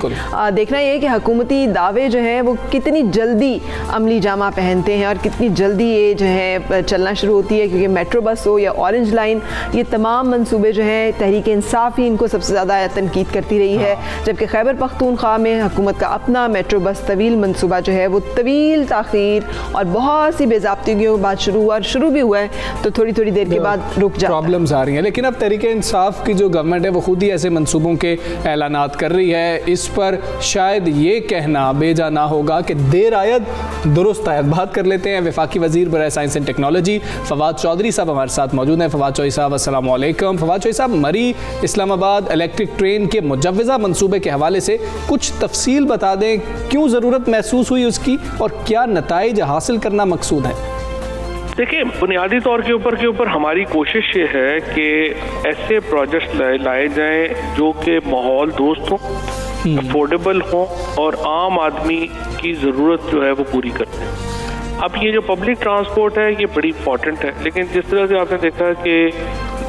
देखना ये है कि हुकूमती दावे जो हैं वो कितनी जल्दी अमली जामा पहनते हैं और कितनी जल्दी ये जो है चलना शुरू होती है, क्योंकि मेट्रो बस हो या ऑरेंज लाइन, ये तमाम मंसूबे जो हैं तहरीक इंसाफ ही इनको सबसे ज़्यादा तनकीद करती रही है। जबकि खैबर पख्तूनख्वा में हुकूमत का अपना मेट्रो बस तवील मंसूबा जो है वो तवील ताख़ीर और बहुत सी बेज़ाब्तियों के बाद शुरू भी हुआ है तो थोड़ी थोड़ी देर के बाद रुक जाता है। प्रॉब्लम्स आ रही हैं, लेकिन अब तहरीक इंसाफ की जो गवर्नमेंट है वो खुद ही ऐसे मंसूबों के ऐलानात कर रही है। इस पर शायद ये कहना बेजा ना होगा कि देर आयद दुरुस्त आयद। बात कर लेते हैं वफाकी वजीर बराए science and technology Fawad Chaudhry साहब हमारे साथ मौजूद हैं। फवाद चौधरी साहब अस्सलाम वालेकुम। फवाद चौधरी साहब, मरी इस्लामाबाद इलेक्ट्रिक ट्रेन के मुजव्वज़ा मंसूबे के हवाले से कुछ तफसील बता दें, क्यों ज़रूरत महसूस हुई उसकी और क्या नताइज हासिल करना मकसूद है? देखिए, बुनियादी तौर के ऊपर हमारी कोशिश ये है कि ऐसे प्रोजेक्ट्स लाए जाएं जो कि माहौल दोस्त हों, अफोर्डेबल हों और आम आदमी की ज़रूरत जो है वो पूरी करते हैं। अब ये जो पब्लिक ट्रांसपोर्ट है ये बड़ी इंपॉर्टेंट है, लेकिन जिस तरह से आपने देखा कि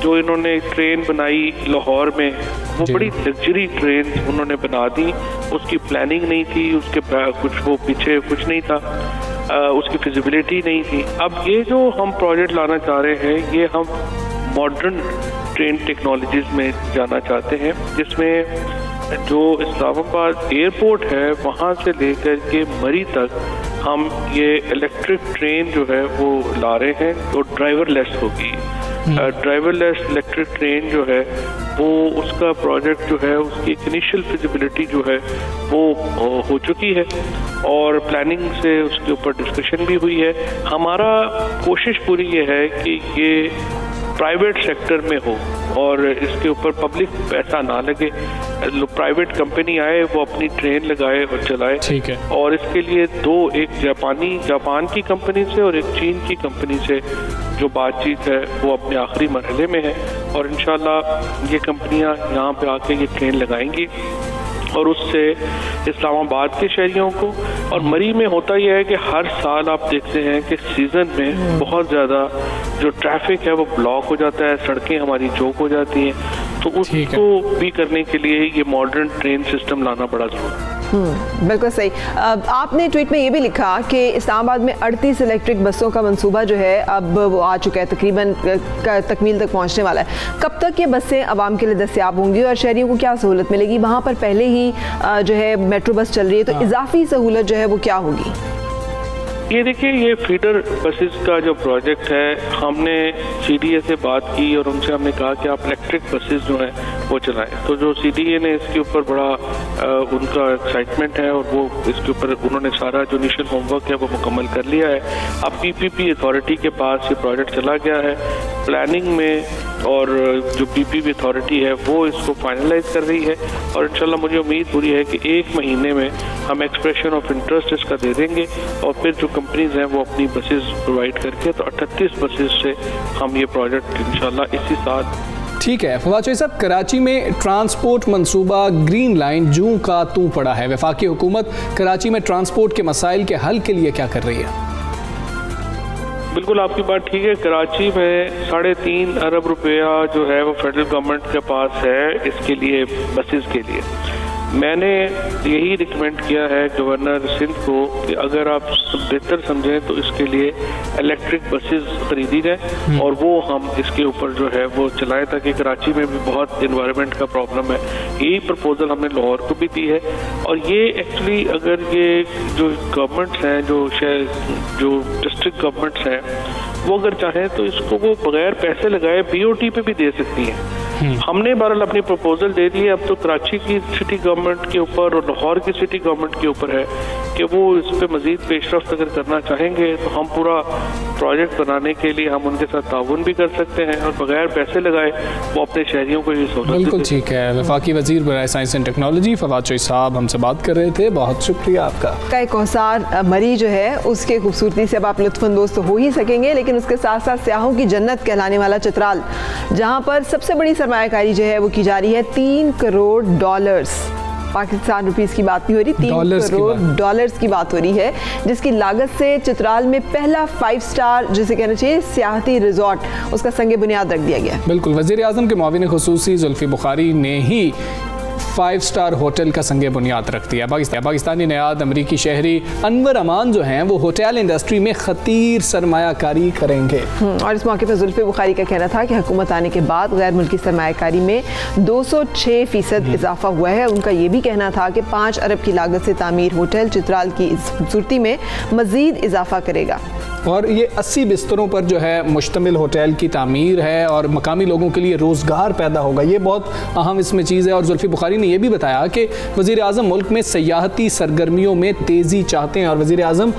जो इन्होंने ट्रेन बनाई लाहौर में वो बड़ी लग्जरी ट्रेन उन्होंने बना दी, उसकी प्लानिंग नहीं थी, उसके कुछ वो पीछे कुछ नहीं था, उसकी फिजिबिलिटी नहीं थी। अब ये जो हम प्रोजेक्ट लाना चाह रहे हैं ये हम मॉडर्न ट्रेन टेक्नोलॉजीज में जाना चाहते हैं, जिसमें जो इस्लामाबाद एयरपोर्ट है वहाँ से लेकर के मरी तक हम ये इलेक्ट्रिक ट्रेन जो है वो ला रहे हैं जो ड्राइवरलेस होगी। ड्राइवरलेस इलेक्ट्रिक ट्रेन जो है वो उसका प्रोजेक्ट जो है उसकी इनिशियल फिजिबिलिटी जो है वो हो चुकी है और प्लानिंग से उसके ऊपर डिस्कशन भी हुई है। हमारा कोशिश पूरी ये है कि ये प्राइवेट सेक्टर में हो और इसके ऊपर पब्लिक पैसा ना लगे, प्राइवेट कंपनी आए वो अपनी ट्रेन लगाए और चलाए। ठीक है। और इसके लिए एक जापान की कंपनी से और एक चीन की कंपनी से जो बातचीत है वो अपने आखिरी मरहले में है और इंशाल्लाह ये कंपनियां यहाँ पे आके ये ट्रेन लगाएंगी और उससे इस्लामाबाद के शहरियों को और मरी में होता यह है कि हर साल आप देखते हैं कि सीज़न में बहुत ज़्यादा जो ट्रैफिक है वो ब्लॉक हो जाता है, सड़कें हमारी चौक हो जाती हैं, तो उसको भी करने के लिए ये मॉडर्न ट्रेन सिस्टम लाना बड़ा ज़रूरी है। बिल्कुल सही। आपने ट्वीट में ये भी लिखा कि इस्लामाबाद में 38 इलेक्ट्रिक बसों का मंसूबा जो है अब वो आ चुका है, तकरीबन तकमील तक पहुंचने वाला है। कब तक ये बसें आवाम के लिए दस्तयाब होंगी और शहरियों को क्या सहूलत मिलेगी? वहाँ पर पहले ही जो है मेट्रो बस चल रही है तो इजाफी सहूलत जो है वो क्या होगी? ये देखिए, ये फीडर बसेस का जो प्रोजेक्ट है, हमने CDA से बात की और उनसे हमने कहा कि आप इलेक्ट्रिक बसेस जो हैं वो चलाएं। तो जो CDA ने इसके ऊपर बड़ा उनका एक्साइटमेंट है और वो इसके ऊपर उन्होंने सारा जो इनिशियल होमवर्क है वो मुकम्मल कर लिया है। अब PPP अथॉरिटी के पास ये प्रोजेक्ट चला गया है प्लानिंग में, और जो PPP अथॉरिटी है वो इसको फाइनलाइज कर रही है, और इंशाल्लाह मुझे उम्मीद पूरी है कि 1 महीने में हम एक्सप्रेशन ऑफ इंटरेस्ट इसका दे देंगे, और फिर जो कंपनीज हैं वो अपनी बसेस प्रोवाइड करके तो 38 बसेस से हम ये प्रोजेक्ट इंशाल्लाह इसी साल। ठीक है फवाद चौधरी साहब, कराची में ट्रांसपोर्ट मंसूबा ग्रीन लाइन जूं का तूं पड़ा है। वफाकी हुकूमत कराची में ट्रांसपोर्ट के मसाइल के हल के लिए क्या कर रही है? बिल्कुल आपकी बात ठीक है। कराची में 3.5 अरब रुपया जो है वो फेडरल गवर्नमेंट के पास है इसके लिए, बसेस के लिए। मैंने यही रिकमेंड किया है गवर्नर सिंध को कि अगर आप बेहतर समझें तो इसके लिए इलेक्ट्रिक बसेस खरीदी जाए और वो हम इसके ऊपर जो है वो चलाएं, ताकि कराची में भी बहुत इन्वायरमेंट का प्रॉब्लम है। यही प्रपोजल हमने लाहौर को भी दी है, और ये एक्चुअली अगर ये जो गवर्नमेंट्स हैं, जो डिस्ट्रिक्ट गवर्नमेंट्स हैं, वो अगर चाहें तो इसको वो बगैर पैसे लगाए BOT पे भी दे सकती हैं। हमने बहरहाल अपनी प्रपोजल दे दी है। अब तो कराची की सिटी गवर्नमेंट के ऊपर और लाहौर की सिटी गवर्नमेंट के ऊपर है कि वो इस पे मजीद पेशरफ्त अगर करना चाहेंगे तो हम पूरा प्रोजेक्ट बनाने के लिए हम उनके साथ ताउन भी कर सकते हैं, और बगैर पैसे लगाए वो अपने शहरियों को ये सहूलत। बिल्कुल ठीक है। वफाकी वजीर बराए science and technology Fawad Chaudhry साहब हमसे बात कर रहे थे, बहुत शुक्रिया आपका। कौसार मरी जो है उसके खूबसूरती से अब आप लुत्फानंदोज़ तो हो ही सकेंगे, लेकिन उसके साथ साथ सियाहों की जन्नत कहलाने वाला चित्राल, जहाँ पर सबसे बड़ी सरमायाकारी जो है वो की जा रही है $3 करोड़, पाकिस्तान रुपीस की बात नहीं हो रही, $3 करोड़ की बात हो रही है, जिसकी लागत से चित्राल में पहला 5 स्टार जिसे कहना चाहिए सियाहती रिजॉर्ट उसका संगे बुनियाद रख दिया गया। बिल्कुल, वज़ीर आज़म के मुआविन खुसूसी जुल्फी बुखारी ने ही 5 स्टार होटल का संगे बुनियाद रख दिया। पाकिस्तानी नयाद अमरीकी शहरी अनवर अमान जो हैं वो होटल इंडस्ट्री में खतीर सरमायाकारी करेंगे। और इस मौके पर जुल्फी बुखारी का कहना था कि हुकूमत आने के बाद गैर मुल्की सरमायाकारी में 206% इजाफा हुआ है। उनका ये भी कहना था कि 5 अरब की लागत से तामीर होटल चित्राल की इस खूबसूरती में मजीद इजाफा करेगा। और ये 80 बिस्तरों पर जो है मुश्तमिल होटल की तामीर है और मकामी लोगों के लिए रोज़गार पैदा होगा। ये बहुत अहम इसमें चीज़ है। और जुल्फी बुखारी ने यह भी बताया कि वज़ीर आज़म मुल्क में सयाहती सरगर्मियों में तेज़ी चाहते हैं, और वज़ीर आज़म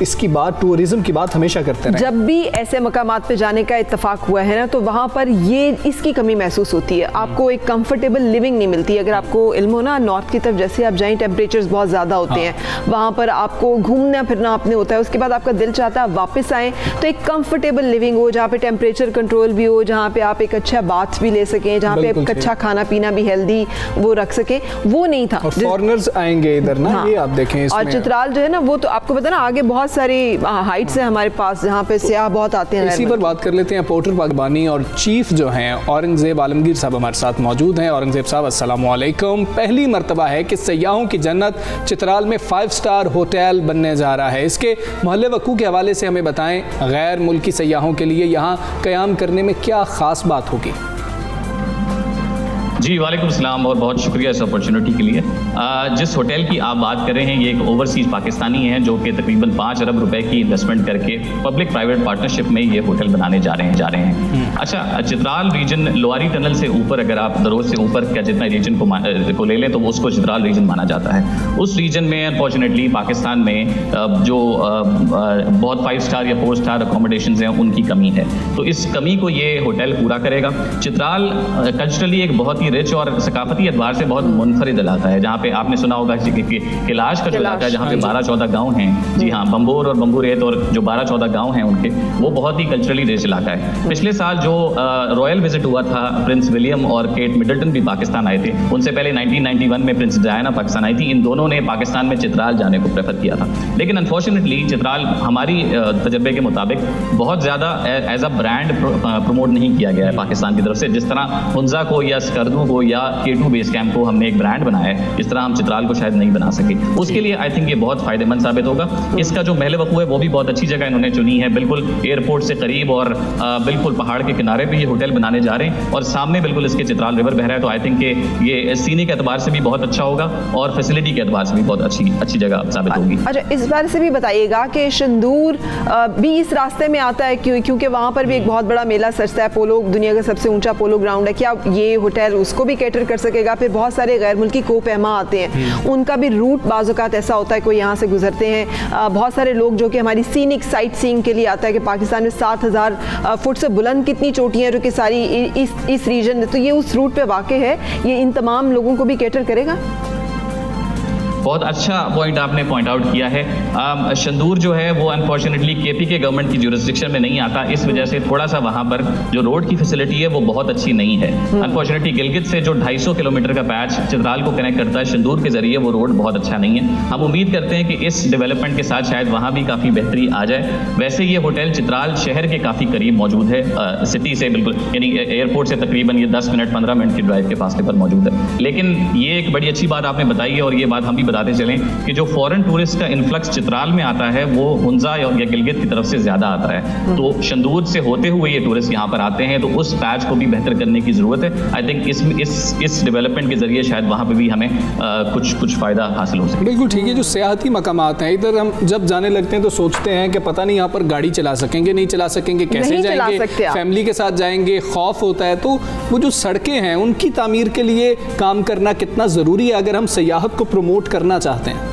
इसकी बात, टूरिज़म की बात हमेशा करते हैं। जब भी ऐसे मकामात पे जाने का इत्तफाक हुआ है ना, तो वहाँ पर ये इसकी कमी महसूस होती है। आपको एक कंफर्टेबल लिविंग नहीं मिलती। अगर आपको इल्म हो ना, नॉर्थ की तरफ जैसे आप जाएँ टेम्परेचर्स बहुत ज़्यादा होते हैं, वहाँ पर आपको घूमना फिरना अपने होता है, उसके बाद आपका दिल चाहता है वापस आए तो एक कंफर्टेबल लिविंग हो, जहाँ पे टेम्परेचर कंट्रोल भी हो, जहाँ पे आप एक अच्छा बाथ भी ले सकें, जहाँ पे एक अच्छा खाना पीना भी हेल्दी वो रख सके, वो नहीं था। और फॉरेनर्स आएंगे इधर ना, ये आप देखें इसमें। और चित्राल जो है ना, वो तो आपको पता ना, आगे बहुत सारी हाइट्स है हमारे पास जहाँ पे सियाह बहुत आते हैं। इसी पर बात कर लेते हैं। पोर्टर पाकबानी और चीफ जो हैं औरंगजेब आलमगीर साहब हमारे साथ मौजूद हैं। औरंगजेब साहब अस्सलाम वालेकुम। पहली मरतबा है कि सयाहों की जन्नत चित्राल में 5 स्टार होटल बनने जा रहा है। इसके महल्ले वकू के हवाले से हमें बताएं, गैर मुल्की सयाहों के लिए यहाँ क़याम करने में क्या ख़ास बात होगी? जी वालेकुम सलाम, और बहुत शुक्रिया इस अपॉर्चुनिटी के लिए। जिस होटल की आप बात कर रहे हैं, ये एक ओवरसीज पाकिस्तानी है जो कि तकरीबन 5 अरब रुपए की इन्वेस्टमेंट करके पब्लिक प्राइवेट पार्टनरशिप में ये होटल बनाने जा रहे हैं। अच्छा, चित्राल रीजन लोहारी टनल से ऊपर, अगर आप दरोज से ऊपर का जितना रीजन को ले लें तो उसको चित्राल रीजन माना जाता है। उस रीजन में अनफॉर्चुनेटली पाकिस्तान में जो बहुत 5 स्टार या 4 स्टार अकोमोडेशन हैं उनकी कमी है, तो इस कमी को ये होटल पूरा करेगा। चित्राल कल्चरली एक बहुत ही रिच और सकाफती एतबार से बहुत मुनफरिद इलाका है, जहाँ पे आपने सुना होगा कि कैलाश का जो इलाका है जहाँ पे 12-14 गाँव हैं, जी हाँ, बम्बोर और बम्बू रेत और जो 12-14 गाँव हैं उनके, वो बहुत ही कल्चरली रिच इलाका है। पिछले साल जो रॉयल विजिट हुआ था, प्रिंस विलियम और केट मिडल्टन भी पाकिस्तान आए थे। उनसे पहले 1991 में प्रिंस डायना पाकिस्तान आई थी। इन दोनों ने पाकिस्तान में चित्राल जाने को प्रेफर किया था, लेकिन अनफॉर्चुनेटली चित्राल हमारी तजर्बे के मुताबिक बहुत ज़्यादा एज अ ब्रांड प्रमोट नहीं किया गया है पाकिस्तान की तरफ से, जिस तरह हुंजा को या स्कर्दू होटलों को या K2 बेस कैंप को हमने एक ब्रांड बनाया है, इस तरह हम चित्राल को शायद नहीं बना सके। उसके लिए आई थिंक ये बहुत फायदेमंद साबित होगा। इसका जो महल वकूफ है वो भी बहुत अच्छी जगह इन्होंने चुनी है, बिल्कुल एयरपोर्ट से करीब और बिल्कुल पहाड़ के किनारे पे ये होटल बनाने जा रहे हैं और सामने बिल्कुल इसके चित्राल रिवर बह रहा है। तो आई थिंक ये सीने के एतबार से भी बहुत अच्छा होगा और फैसिलिटी के एतबार से भी बहुत अच्छी जगह साबित होगी। अच्छा, इस बारे से भी बताइएगा कि शंदूर भी इस रास्ते में आता है क्योंकि वहाँ पर भी एक बहुत बड़ा मेला सजता है, पोलो दुनिया का सबसे ऊंचा पोलो ग्राउंड है, क्या ये होटल उसको भी कैटर कर सकेगा? फिर बहुत सारे गैर मुल्की कोपहमा आते हैं, उनका भी रूट बाज़-औक़ात ऐसा होता है, कोई यहाँ से गुजरते हैं, बहुत सारे लोग जो कि हमारी सीनिक साइट सीइंग के लिए आता है कि पाकिस्तान में 7000 फुट से बुलंद कितनी चोटियाँ जो कि सारी इस रीजन, तो ये उस रूट पे वाक़ है, ये इन तमाम लोगों को भी कैटर करेगा? बहुत अच्छा पॉइंट आपने पॉइंट आउट किया है। शंदूर जो है वो अनफॉर्चुनेटली KP के गवर्नमेंट की जुरिस्डिक्शन में नहीं आता, इस वजह से थोड़ा सा वहाँ पर जो रोड की फैसिलिटी है वो बहुत अच्छी नहीं है। अनफॉर्चुनेटली गिलगित से जो 250 किलोमीटर का पैच चित्राल को कनेक्ट करता है शंदूर के जरिए, वो रोड बहुत अच्छा नहीं है। हम उम्मीद करते हैं कि इस डेवलपमेंट के साथ शायद वहाँ भी काफ़ी बेहतरी आ जाए। वैसे ये होटल चित्राल शहर के काफ़ी करीब मौजूद है, सिटी से बिल्कुल, यानी एयरपोर्ट से तकरीबन ये 10 मिनट 15 मिनट की ड्राइव के फासले पर मौजूद है। लेकिन ये एक बड़ी अच्छी बात आपने बताई है और ये बात हम भी बताते चलें कि जो फॉरेन टूरिस्ट का इन्फ्लक्स चित्राल में आता है वो हुंजा या गिलगित की तरफ से ज्यादा आता है, तो शंदूर से होते हुए ये टूरिस्ट यहाँ पर आते हैं, तो उस पैच को भी बेहतर करने की जरूरत है। आई थिंक इस डेवलपमेंट के जरिए शायद वहाँ पे भी हमें कुछ फायदा हासिल हो सके। बिल्कुल ठीक है। जो सियाहती मकामात हैं, इधर हम जब जाने लगते हैं तो सोचते हैं कि पता नहीं यहाँ पर गाड़ी चला सकेंगे, नहीं चला सकेंगे, कैसे जाएंगे, फैमिली के साथ जाएंगे, खौफ होता है। तो वो जो सड़कें हैं उनकी तामीर के लिए काम करना कितना ज़रूरी है अगर हम सियाहत को प्रमोट करना चाहते हैं?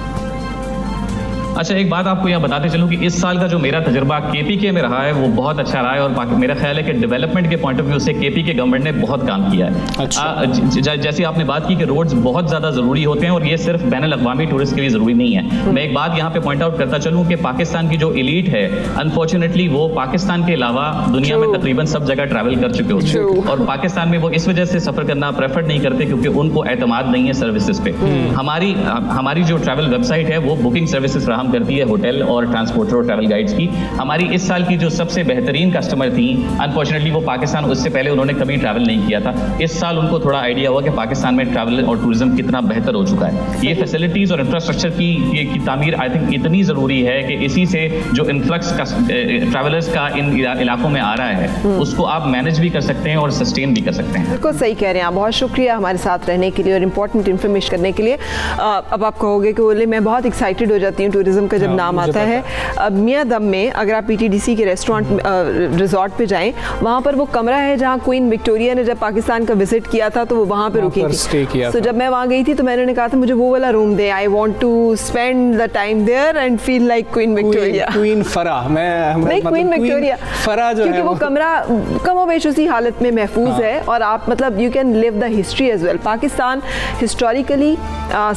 अच्छा, एक बात आपको यहाँ बताते चलूँ कि इस साल का जो मेरा तजुर्बा KPK में रहा है वो बहुत अच्छा रहा है और मेरा ख्याल है कि डेवलपमेंट के पॉइंट ऑफ व्यू से KPK गवर्नमेंट ने बहुत काम किया है। अच्छा। जैसे आपने बात की कि रोड्स बहुत ज़्यादा ज़रूरी होते हैं और ये सिर्फ बैनुल-अक़वामी टूरिस्ट के लिए ज़रूरी नहीं है। मैं एक बात यहाँ पे पॉइंट आउट करता चलूँ कि पाकिस्तान की जो एलीट है, अनफॉर्चुनेटली वो पाकिस्तान के अलावा दुनिया में तकरीबन सब जगह ट्रैवल कर चुके होते हैं और पाकिस्तान में वो इस वजह से सफ़र करना प्रेफर नहीं करते क्योंकि उनको एतमाद नहीं है सर्विसेज पे। हमारी जो ट्रैवल वेबसाइट है वो बुकिंग सर्विसेज फराहम करती है होटल और ट्रांसपोर्टर और ट्रैवल गाइड्स की। हमारी इस साल की जो सबसे बेहतरीन कस्टमर थी, अनफॉर्चुनेटली वो पाकिस्तान, उससे पहले उन्होंने कभी ट्रैवल नहीं किया था। इस साल उनको थोड़ा आइडिया हुआ कि पाकिस्तान में ट्रैवल और टूरिज्म कितना बेहतर हो चुका है। ये फैसिलिटीज़ और इंफ्रास्ट्रक्चर की तामीर आई थिंक इतनी ज़रूरी है कि इसी से जो इन्फ्लक्स ट्रैवलर्स का इन इलाकों में आ रहा है उसको आप मैनेज भी कर सकते हैं और सस्टेन भी कर सकते हैं। बिल्कुल सही कह रहे हैं आप, बहुत शुक्रिया हमारे साथ रहने के लिए और इम्पोर्टेंट इन्फॉर्मेशन करने के लिए। अब आप कहोगे कि मैं बहुत एक्साइटेड हो जाती हूँ टूरिज्म का जब नाम आता है। मियाँ दम में अगर आप PTDC के रेस्टोरेंट रिजॉर्ट पे जाएं, वहाँ पर वो कमरा है जहाँ क्वीन विक्टोरिया ने जब पाकिस्तान का विजिट किया था तो वो वहाँ पे रुकी थी। तो जब मैं वहाँ गई थी तो मैंने उन्हें कहा था मुझे वो वाला रूम दे, I want to spend the time there and feel like queen Victoria. Queen Farah, मैं क्वीन विक्टोरिया फरा जो है, वो कमरा कमोबेश उसी हालत में महफूज है और आप मतलब you can live the history as well. Pakistan historically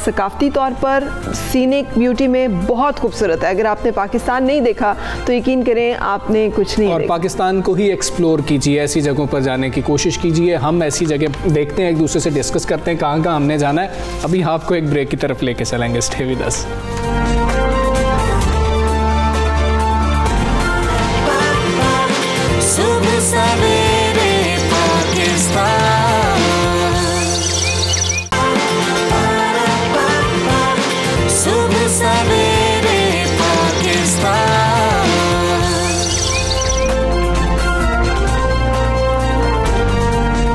सकाफती तौर पर सीनिक ब्यूटी में बहुत खूबसूरत है। अगर आपने पाकिस्तान नहीं देखा तो यकीन करें आपने कुछ नहीं और देखा। पाकिस्तान को ही एक्सप्लोर कीजिए, ऐसी जगहों पर जाने की कोशिश कीजिए। हम ऐसी जगह देखते हैं, एक दूसरे से डिस्कस करते हैं कहाँ कहाँ हमने जाना है। अभी आपको एक ब्रेक की तरफ लेके चलेंगे, स्टे विद अस। सुबह सवेरे पाकिस्तान, सुबह सवेरे पाकिस्तान।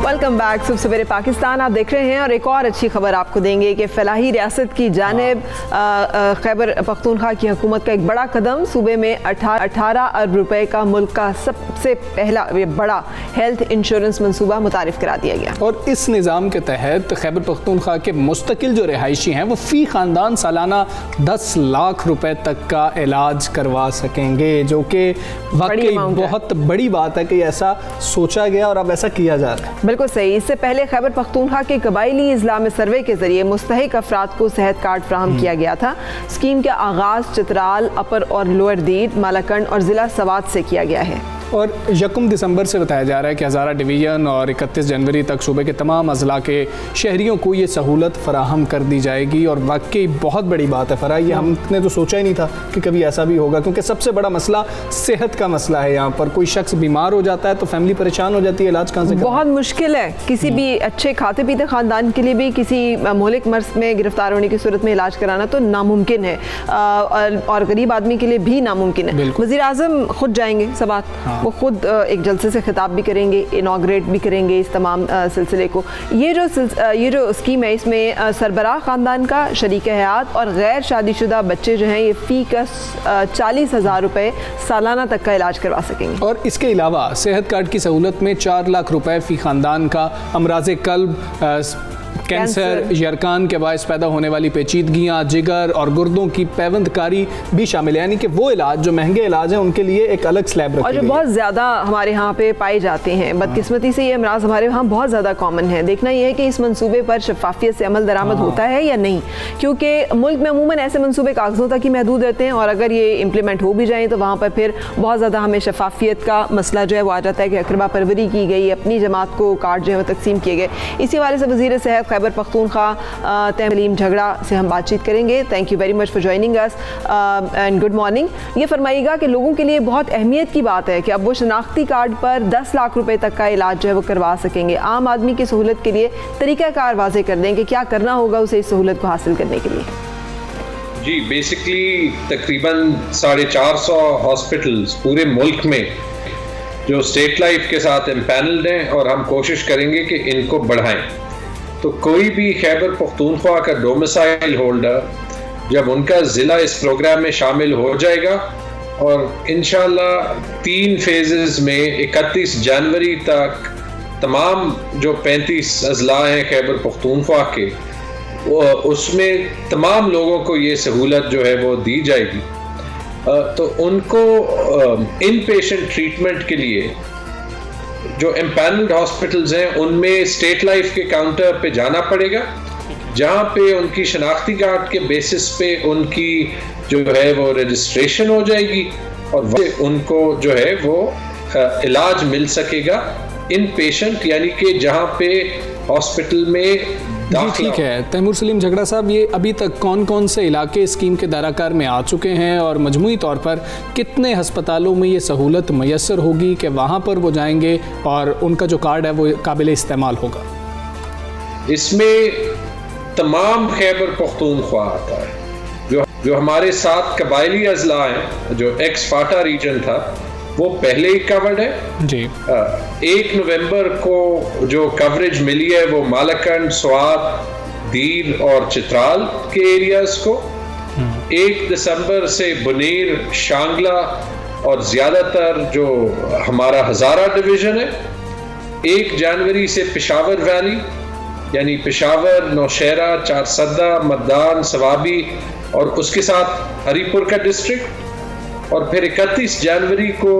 वेलकम बैक, सुबह सवेरे पाकिस्तान आप देख रहे हैं और एक और अच्छी खबर आपको देंगे कि फलाही रियासत की जानिब खैबर पख्तूनख्वा की हुकूमत का एक बड़ा कदम, सूबे में 18 अरब रुपए का मुल्क का सबसे पहला बड़ा हेल्थ इंश्योरेंस मंसूबा मुतारिफ करा दिया गया। और इस निज़ाम के तहत खैबर पख्तूनख्वा के मुस्तकिल जो रिहायशी हैं वो फ़ी ख़ानदान सालाना 10 लाख रुपए तक का इलाज करवा सकेंगे, जो कि वाकई बहुत बड़ी बात है कि ऐसा सोचा गया और अब ऐसा किया जा रहा है। बिल्कुल सही। इससे पहले खैबर पख्तूनख्वा के कबायली इजला में सर्वे के जरिए मुस्तहिक अफराद को सेहत कार्ड फ्राहम किया गया था। स्कीम का आगाज़ चित्राल, अपर और लोअर दीद, मालाकंड और ज़िला सवात से किया गया है। और 1 दिसंबर से बताया जा रहा है कि हज़ारा डिवीज़न और 31 जनवरी तक सूबे के तमाम अजला के शहरियों को ये सहूलत फराहम कर दी जाएगी। और वाकई बहुत बड़ी बात है फरा, ये हमने तो सोचा ही नहीं था कि कभी ऐसा भी होगा, क्योंकि सबसे बड़ा मसला सेहत का मसला है। यहाँ पर कोई शख्स बीमार हो जाता है तो फैमिली परेशान हो जाती है, इलाज कहाँ से करें? बहुत मुश्किल है किसी भी अच्छे खाते पीते ख़ानदान के लिए भी किसी मौलिक मर्ज में गिरफ्तार होने की सूरत में इलाज कराना तो नामुमकिन है, और गरीब आदमी के लिए भी नामुमकिन है। वज़ीर आज़म खुद जाएंगे सबात, वो खुद एक जलसे से खिताब भी करेंगे, इनाग्रेट भी करेंगे इस तमाम सिलसिले को। ये जो स्कीम है इसमें सरबराह ख़ानदान का, शरीक हयात और गैर शादीशुदा बच्चे जो हैं ये फ़ी का 40,000 रुपये सालाना तक का इलाज करवा सकेंगे। और इसके अलावा सेहत कार्ड की सहूलत में 4 लाख रुपए फ़ी ख़ानदान का अमराज़ क़ल्ब, कैंसर, यरकान के बायस पैदा होने वाली पेचीदगियाँ, जिगर और गुर्दों की पैवंदकारी भी शामिल है, यानी कि वो इलाज जो महंगे इलाज हैं उनके लिए एक अलग स्लैब रखी और जो बहुत ज़्यादा हमारे यहाँ पे पाए जाते हैं। बदकिस्मती से ये अमराज हमारे यहाँ बहुत ज़्यादा कॉमन है। देखना ये है कि इस मंसूबे पर शफाफियत से अमल दरामद होता है या नहीं, क्योंकि मुल्क में अमूमन ऐसे मंसूबे कागज़ों तक ही महदूद रहते हैं, और अगर ये इम्प्लीमेंट हो भी जाएँ तो वहाँ पर फिर बहुत ज़्यादा हमें शफाफियत का मसला जो है वो आ जाता है कि अकरबा परवरी की गई, अपनी जमात को कार्ड जो है वो तकसीम किए गए। इसी हवाले से वज़ीर सेहत खैबर पख्तूनख्वा तैमूर सलीम झगड़ा से हम बातचीत करेंगे। Thank you very much for joining us and good morning. ये फरमाइएगा कि लोगों के लिए बहुत अहमियत की बात है कि अब वो शनाख्ती कार्ड पर 10 लाख रुपए तक का इलाज जो है वो करवा सकेंगे। आम आदमी की सहूलत के लिए तरीक़ाकार वाज़ेह कर दें कि क्या करना होगा उसे इस सहूलत को हासिल करने के लिए। जी, बेसिकली तकरीबन 450 हॉस्पिटल्स पूरे मुल्क में जो स्टेट लाइफ के साथ एम्पैनल्ड हैं, और हम कोशिश करेंगे कि इनको बढ़ाएं। तो कोई भी खैबर पख्तूनख्वा का डोमिसाइल होल्डर जब उनका ज़िला इस प्रोग्राम में शामिल हो जाएगा, और इंशाल्लाह 3 फेजेस में 31 जनवरी तक तमाम जो 35 अजला हैं खैबर पख्तूनख्वा के, उसमें तमाम लोगों को ये सहूलत जो है वो दी जाएगी। तो उनको इन पेशेंट ट्रीटमेंट के लिए जो एम्पैनल्ड हॉस्पिटल्स हैं उनमें स्टेट लाइफ के काउंटर पे जाना पड़ेगा, जहाँ पे उनकी शनाख्ती कार्ड के बेसिस पे उनकी जो है वो रजिस्ट्रेशन हो जाएगी, और उनको जो है वो इलाज मिल सकेगा इन पेशेंट, यानी कि जहाँ पे हॉस्पिटल में। ठीक है तैमूर सलीम झगड़ा साहब, ये अभी तक कौन कौन से इलाके स्कीम के दायराकार में आ चुके हैं, और मजमूई तौर पर कितने हस्पतालों में ये सहूलत मैसर होगी कि वहाँ पर वो जाएंगे और उनका जो कार्ड है वो काबिल इस्तेमाल होगा? इसमें तमाम खैबर पख्तूनख्वा आता है। जो हमारे साथ कबायली अजला हैं, जो एक्स फाटा रीजन था, वो पहले ही कवर्ड है जी। 1 नवंबर को जो कवरेज मिली है वो मालकंड, स्वात, दीर और चित्राल के एरियाज को। 1 दिसंबर से बुनीर, शांगला और ज़्यादातर जो हमारा हज़ारा डिवीज़न है। 1 जनवरी से पेशावर वैली यानी पेशावर, नौशहरा, चारसद्दा, मद्दान, सवाबी और उसके साथ हरीपुर का डिस्ट्रिक्ट, और फिर 31 जनवरी को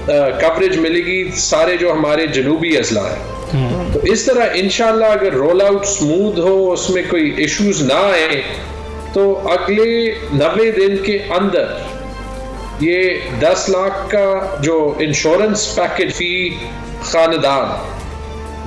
कवरेज मिलेगी सारे जो हमारे जनूबी अजला है। तो इस तरह इंशाल्लाह अगर रोल आउट स्मूथ हो, उसमें कोई इश्यूज ना आए, तो अगले 90 दिन के अंदर ये 10 लाख का जो इंश्योरेंस पैकेज फी खानदान,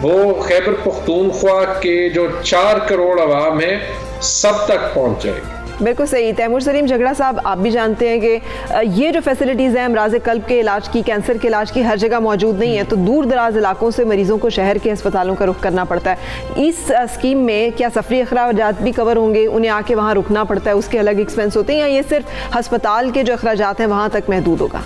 वो खैबर पख्तूनख्वा के जो 4 करोड़ अवाम है सब तक पहुंच जाएगी। बिल्कुल सही। तैमूर सलीम झगड़ा साहब, आप भी जानते हैं कि ये जो फैसिलिटीज़ हैं अमराज़ क़ल्ब के इलाज की, कैंसर के इलाज की, हर जगह मौजूद नहीं है, तो दूर दराज इलाकों से मरीज़ों को शहर के अस्पतालों का रुख करना पड़ता है। इस स्कीम में क्या सफरी अखराजात भी कवर होंगे? उन्हें आके वहाँ रुकना पड़ता है, उसके अलग एक्सपेंस होते हैं, या ये सिर्फ अस्पताल के जो अखराजात हैं वहाँ तक महदूद होगा?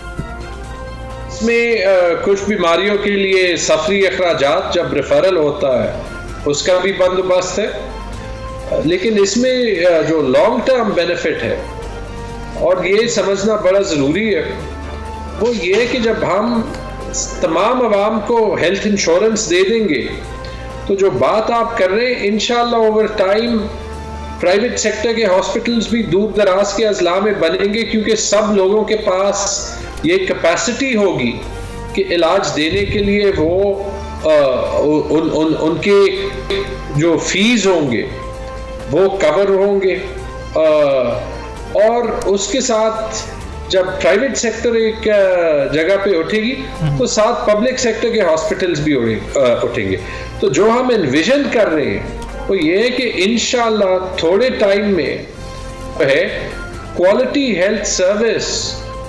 इसमें कुछ बीमारियों के लिए सफरी अखराजात जब रेफरल होता है उसका भी बंदोबस्त है, लेकिन इसमें जो लॉन्ग टर्म बेनिफिट है और ये समझना बड़ा ज़रूरी है, वो ये है कि जब हम तमाम आवाम को हेल्थ इंश्योरेंस दे देंगे, तो जो बात आप कर रहे हैं इंशाल्लाह ओवर टाइम प्राइवेट सेक्टर के हॉस्पिटल्स भी दूर दराज के अजला में बनेंगे, क्योंकि सब लोगों के पास ये कैपेसिटी होगी कि इलाज देने के लिए वो उनके जो फीस होंगे वो कवर होंगे, और उसके साथ जब प्राइवेट सेक्टर एक जगह पे उठेगी तो साथ पब्लिक सेक्टर के हॉस्पिटल्स भी उठेंगे। तो जो हम एनविजन कर रहे हैं वो ये है कि इंशाल्लाह थोड़े टाइम में है क्वालिटी हेल्थ सर्विस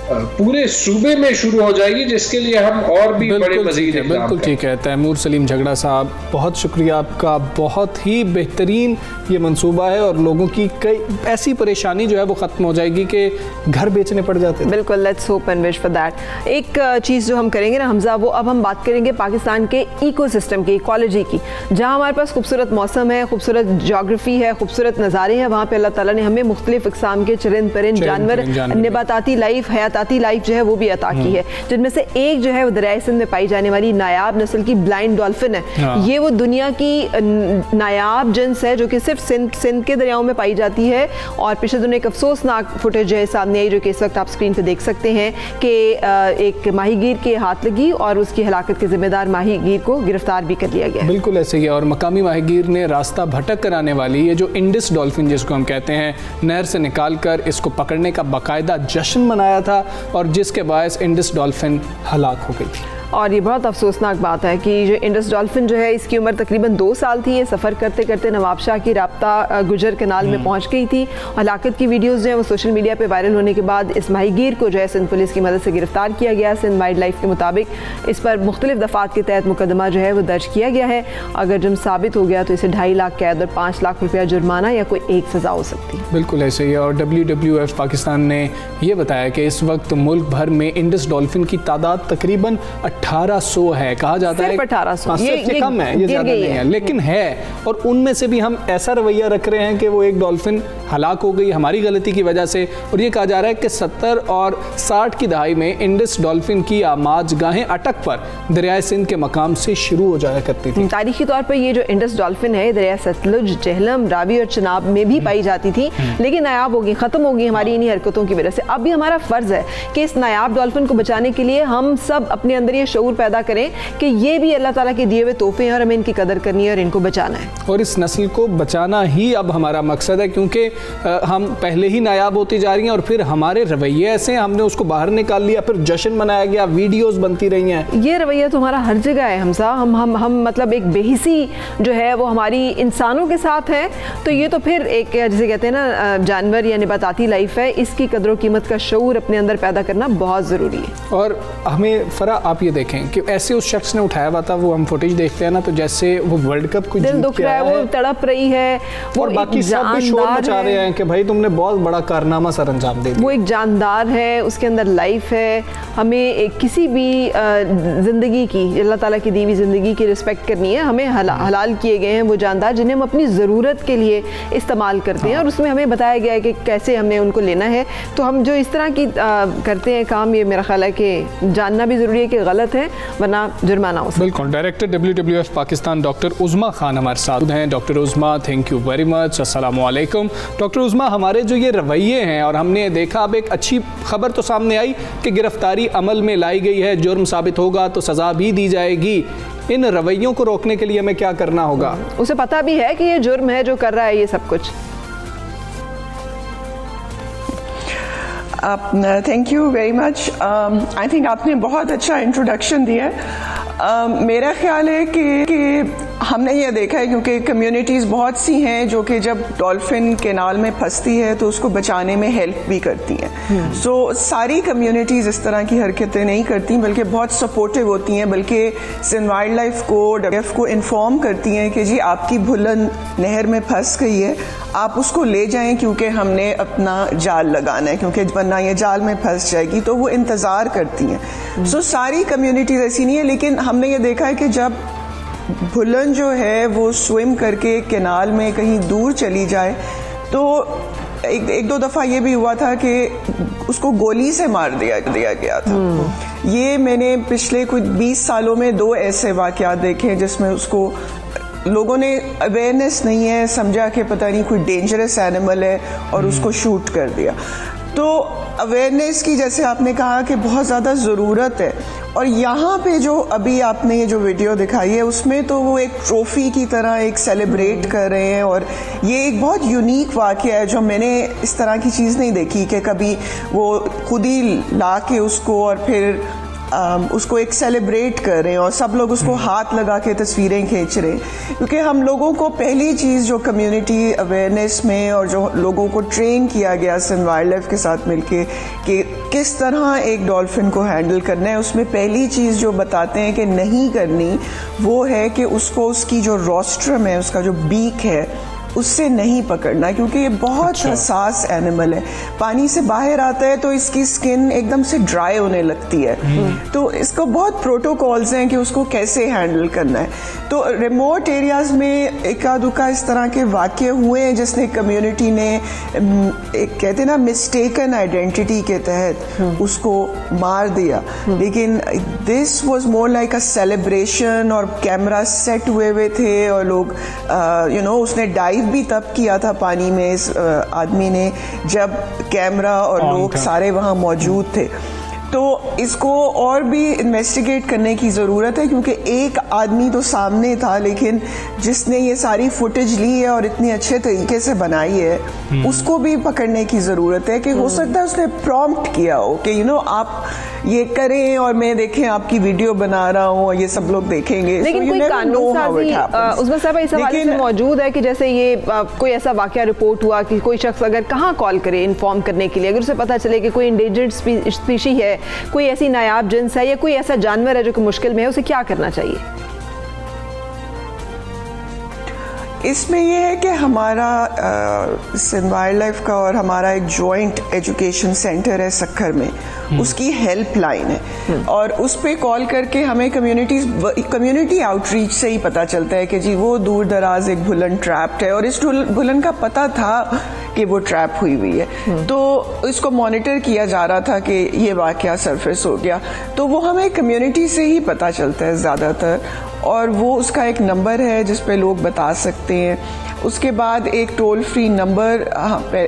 पूरे सूबे में शुरू हो जाएगी, जिसके लिए हम और भी बड़े मजीद बिल्कुल ठीक है। तैमूर सलीम झगड़ा साहब, बहुत शुक्रिया आपका, बहुत ही बेहतरीन ये मंसूबा है और लोगों की कई ऐसी परेशानी जो है वो ख़त्म हो जाएगी कि घर बेचने पड़ जाते हैं। बिल्कुल, let's hope and wish for that. एक चीज़ जो हम करेंगे ना हमजा, वो अब हम बात करेंगे पाकिस्तान के इकोसिस्टम की, इकोलॉजी की, जहाँ हमारे पास खूबसूरत मौसम है, खूबसूरत जोग्राफी है, खूबसूरत नज़ारे हैं। वहाँ पर अल्लाह ताला ने हमें मुख्तलिफ इक़साम के चरिंद परिंद जानवर, नबाताती लाइफ, हयाताती लाइफ जो है वो भी अता की है, जिनमें से एक जो है वो दरियाए सिंध में पाई जाने वाली नायाब नस्ल की ब्लाइंड डॉल्फिन है। ये वो दुनिया की नायाब जिन्स है जो कि सिर्फ सिंध के दरियाओं में पाई जाती है। और पिछले दिनों एक अफसोसनाक फुटेज जो है सामने आई, जो कि इस वक्त आप स्क्रीन पे देख सकते हैं कि एक माहीगीर के हाथ लगी और उसकी हलाकत के जिम्मेदार माहीगीर को गिरफ्तार भी कर लिया गया। बिल्कुल ऐसे ही है। और मकामी माहीगीर ने रास्ता भटक कर आने वाली ये जो इंडस डॉल्फिन जिसको हम कहते हैं, नहर से निकाल कर इसको पकड़ने का बाकायदा जश्न मनाया था और जिसके बायस इंडस डॉल्फिन हलाक हो गई थी। और ये बहुत अफसोसनाक बात है कि जो इंडस डॉल्फिन जो है इसकी उम्र तकरीबन 2 साल थी। ये सफ़र करते करते नवाबशाह की राब्ता गुजर कनाल में पहुंच गई थी। हलाकत की वीडियोस जो है वो सोशल मीडिया पे वायरल होने के बाद इस माहीगीर को जो है सिंध पुलिस की मदद से गिरफ्तार किया गया। सिंध वाइल्ड लाइफ के मुताबिक इस पर मुख्तलिफ दफ़ात के तहत मुकदमा जो है वो दर्ज किया गया है। अगर जुर्म साबित हो गया तो इसे 2.5 लाख कैद और 5 लाख रुपया जुर्माना या कोई एक सज़ा हो सकती है। बिल्कुल ऐसे ही। और WWF पाकिस्तान ने यह बताया कि इस वक्त मुल्क भर में इंडस डॉल्फिन की तादाद तकरीबन 1800 है। कहा जाता है 1800, ये कम है, ये ज़्यादा नहीं है, लेकिन है। और उनमें से भी हम ऐसा रवैया रख रहे हैं कि वो एक डॉल्फिन हलाक हो गई हमारी गलती की वजह से। और ये कहा जा रहा है कि 70 और 60 की दहाई में इंडस डॉल्फिन की आमाज गाहें अटक पर दरियाए सिंध के मकाम से शुरू हो जाया करती थी। तारीखी तौर पर ये जो इंडस डॉल्फिन है दरिया सतलुज, जहलम, रावी और चनाब में भी पाई जाती थी, लेकिन नायाब होगी, ख़त्म होगी हमारी इन्हीं हरकतों की वजह से। अब भी हमारा फ़र्ज़ है कि इस नायाब डॉल्फिन को बचाने के लिए हम सब अपने अंदर ये शऊर पैदा करें कि ये भी अल्लाह ताला के दिए हुए तोहफे हैं और हमें इनकी कदर करनी है और इनको बचाना है। और इस नस्ल को बचाना ही अब हमारा मकसद है, क्योंकि हम पहले ही नायाब होती जा रही हैं और फिर हमारे रवैये ऐसे हैं, हमने उसको बाहर निकाल लिया, फिर जश्न मनाया गया, वीडियोस बनती रही हैं। ये रवैया तो हमारा हर जगह है हमसा। हम मतलब एक बेहिसी जो है वो हमारी इंसानों के साथ है, तो ये तो फिर एक जैसे कहते हैं ना जानवर या नबाताती लाइफ है, इसकी कदर कीमत का शऊर अपने अंदर पैदा करना बहुत ज़रूरी है। और हमें फरा आप ये देखें कि ऐसे उस शख्स ने उठाया हुआ था, वो हम फुटेज देखते हैं ना, तो जैसे वो वर्ल्ड कप को दिल दुख रहा है, वो तड़प रही है, वो और बाकी सब भी शोर मचा रहे हैं कि भाई तुमने बहुत बड़ा कारनामा सर अंजाम दे दिया। वो एक जानदार है, उसके अंदर लाइफ है। हमें एक किसी भी ज़िंदगी की, अल्लाह ताला की दी हुई ज़िंदगी की रिस्पेक्ट करनी है। हमें हलाल किए गए हैं वो जानदार जिन्हें हम अपनी ज़रूरत के लिए इस्तेमाल करते हैं और उसमें हमें बताया गया है कि कैसे हमें उनको लेना है। तो हम जो इस तरह की करते हैं काम, ये मेरा ख्याल है कि जानना भी ज़रूरी है कि गलत है, वरना जुर्माना हो सकता है। बिल्कुल। Director WWF Pakistan doctor उज़मा Khan हमारे साथ हैं। Doctor उज़मा, thank you very much. अस्सलाम वालेकुम। डॉक्टर उज़मा, हमारे जो ये रवैये हैं, और हमने देखा अब एक अच्छी खबर तो सामने आई कि गिरफ्तारी अमल में लाई गई है, जुर्म साबित होगा तो सज़ा भी दी जाएगी। इन रवैयों को रोकने के लिए हमें क्या करना होगा? उसे पता भी है कि ये जुर्म है जो कर रहा है ये सब कुछ। Thank you very much. I think आपने बहुत अच्छा इंट्रोडक्शन दिया है। मेरा ख्याल है कि हमने ये देखा है क्योंकि कम्युनिटीज़ बहुत सी हैं जो कि जब डॉल्फिन कैनाल में फंसती है तो उसको बचाने में हेल्प भी करती हैं। सो सारी कम्युनिटीज़ इस तरह की हरकतें नहीं करती, बल्कि बहुत सपोर्टिव होती हैं, बल्कि सिंध वाइल्ड लाइफ को इन्फॉर्म करती हैं कि जी आपकी भुलन नहर में फंस गई है, आप उसको ले जाएं क्योंकि हमने अपना जाल लगाना है, क्योंकि वरना ये जाल में फंस जाएगी। तो वो इंतज़ार करती हैं। सो सारी कम्युनिटीज़ ऐसी नहीं है, लेकिन हमने ये देखा है कि जब भुलन जो है वो स्विम करके कैनाल में कहीं दूर चली जाए तो एक दो दफ़ा ये भी हुआ था कि उसको गोली से मार दिया गया था। ये मैंने पिछले कुछ 20 सालों में 2 ऐसे वाक़यात देखे जिसमें उसको लोगों ने अवेयरनेस नहीं है, समझा कि पता नहीं कोई डेंजरस एनिमल है और उसको शूट कर दिया। तो अवेयरनेस की जैसे आपने कहा कि बहुत ज़्यादा ज़रूरत है। और यहाँ पे जो अभी आपने ये जो वीडियो दिखाई है उसमें तो वो एक ट्रॉफी की तरह एक सेलिब्रेट कर रहे हैं, और ये एक बहुत यूनिक वाक़या है जो मैंने इस तरह की चीज़ नहीं देखी कि कभी वो खुद ही ला के उसको और फिर उसको एक सेलिब्रेट कर रहे हैं और सब लोग उसको हाथ लगा के तस्वीरें खींच रहे हैं। क्योंकि हम लोगों को पहली चीज़ जो कम्युनिटी अवेयरनेस में और जो लोगों को ट्रेन किया गया सन वाइल्ड लाइफ के साथ मिलके कि किस तरह एक डॉल्फिन को हैंडल करना है, उसमें पहली चीज़ जो बताते हैं कि नहीं करनी वो है कि उसको उसकी जो रोस्ट्रम है, उसका जो बीक है, उससे नहीं पकड़ना, क्योंकि ये बहुत हसास एनिमल है। पानी से बाहर आता है तो इसकी स्किन एकदम से ड्राई होने लगती है। तो इसको बहुत प्रोटोकॉल्स हैं कि उसको कैसे हैंडल करना है। तो रिमोट एरियाज में एका दुका इस तरह के वाक़े हुए हैं जिसने कम्युनिटी ने एक कहते ना मिस्टेकन आइडेंटिटी के तहत उसको मार दिया, लेकिन this was more like a celebration और कैमरा सेट हुए हुए थे और लोग उसने डाइव भी तब किया था पानी में इस आदमी ने जब कैमरा और लोग सारे वहाँ मौजूद थे। तो इसको और भी इन्वेस्टिगेट करने की ज़रूरत है, क्योंकि एक आदमी तो सामने था लेकिन जिसने ये सारी फुटेज ली है और इतने अच्छे तरीके से बनाई है उसको भी पकड़ने की ज़रूरत है। कि हो सकता है उसने प्रॉम्प्ट किया हो कि आप ये करें और मैं देखें आपकी वीडियो बना रहा हूँ और ये सब लोग देखेंगे। लेकिन कोई कानून साजी उसमें सब इस हवाले से मौजूद है कि जैसे ये कोई ऐसा वाकया रिपोर्ट हुआ कि कोई शख्स अगर कहाँ कॉल करे इन्फॉर्म करने के लिए, अगर उसे पता चले कि कोई इंडेंजर्ड स्पीशी है, कोई ऐसी नायाब जिन्स है या कोई ऐसा जानवर है जो कि मुश्किल में है, उसे क्या करना चाहिए? इसमें यह है कि हमारा सिंध वाइल्ड लाइफ का और हमारा एक जॉइंट एजुकेशन सेंटर है सक्खर में, उसकी हेल्पलाइन है और उस पे कॉल करके हमें कम्युनिटी आउटरीच से ही पता चलता है कि जी वो दूर दराज एक भुलन ट्रैप्ड है और इस भुलन का पता था कि वो ट्रैप हुई हुई है। तो इसको मॉनिटर किया जा रहा था कि ये वाकया सरफेस हो गया, तो वो हमें कम्युनिटी से ही पता चलता है ज़्यादातर, और वो उसका एक नंबर है जिस पे लोग बता सकते हैं। उसके बाद एक टोल फ्री नंबर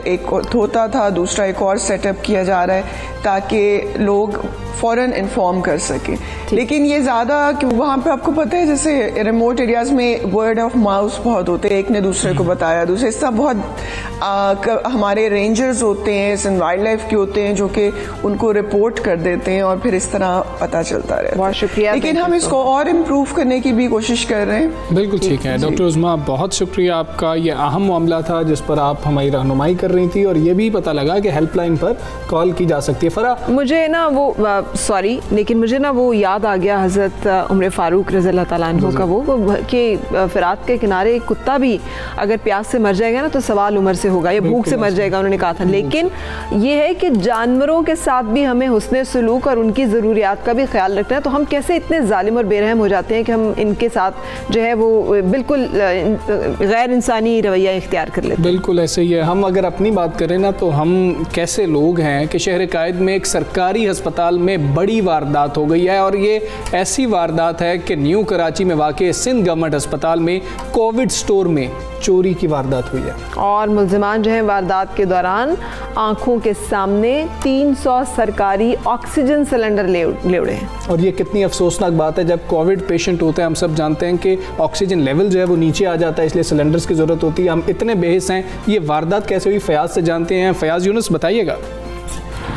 एक होता था, दूसरा एक और सेटअप किया जा रहा है ताकि लोग फ़ौरन इन्फॉर्म कर सके। लेकिन ये ज़्यादा कि वहाँ पे आपको पता है जैसे रिमोट एरियाज़ में वर्ड ऑफ माउथ बहुत होते हैं, एक ने दूसरे को बताया, दूसरे इस तरह बहुत हमारे रेंजर्स होते हैं, सिंध वाइल्ड लाइफ के होते हैं जो कि उनको रिपोर्ट कर देते हैं और फिर इस तरह पता चलता रहता है। बहुत शुक्रिया। लेकिन हम इसको और इम्प्रूव करने की भी कोशिश कर रहे हैं। बिल्कुल ठीक है डॉक्टर उज़्मा, बहुत शुक्रिया आपका। ये अहम मामला था जिस पर आप हमारी रहनुमाई कर रही थी और ये भी पता लगा कि हेल्पलाइन पर कॉल की जा सकती है। फरा, मुझे ना वो सॉरी लेकिन मुझे ना वो याद आ गया हज़रत उमर फ़ारूक रज़ी अल्लाह तआला अन्हु का वो कि फ़िरात के किनारे एक कुत्ता भी अगर प्यास से मर जाएगा ना तो सवाल उम्र से होगा या भूख से मर जाएगा, उन्होंने कहा था। लेकिन ये है कि जानवरों के साथ भी हमें हुस्न सलूक और उनकी ज़रूरियात का भी ख्याल रखना है। तो हम कैसे इतने जालिम और बेरहम हो जाते हैं कि हम इनके साथ जो है वो बिल्कुल गैर इंसानी रवैया इख्तियार कर लेते हैं। बिल्कुल ऐसे ही है। हम अगर अपनी बात करें ना तो हम कैसे लोग हैं कि शहर कायद में एक सरकारी अस्पताल में बड़ी वारदात हो गई है और ये ऐसी वारदात है कि न्यू कराची में वाक़े सिंध गवर्नमेंट अस्पताल में कोविड स्टोर में चोरी की वारदात हुई है और मुल्ज़िमान जो है वारदात के दौरान आंखों के सामने 300 सरकारी ऑक्सीजन सिलेंडर ले उड़े हैं। और ये कितनी अफसोसनाक बात है, जब कोविड पेशेंट होते हैं हम सब जानते हैं कि ऑक्सीजन लेवल जो है वो नीचे आ जाता है, इसलिए सिलेंडर्स की ज़रूरत होती है। हम इतने बेहिस हैं। ये वारदात कैसे हुई फयाज से जानते हैं। फयाज यूनुस बताइएगा।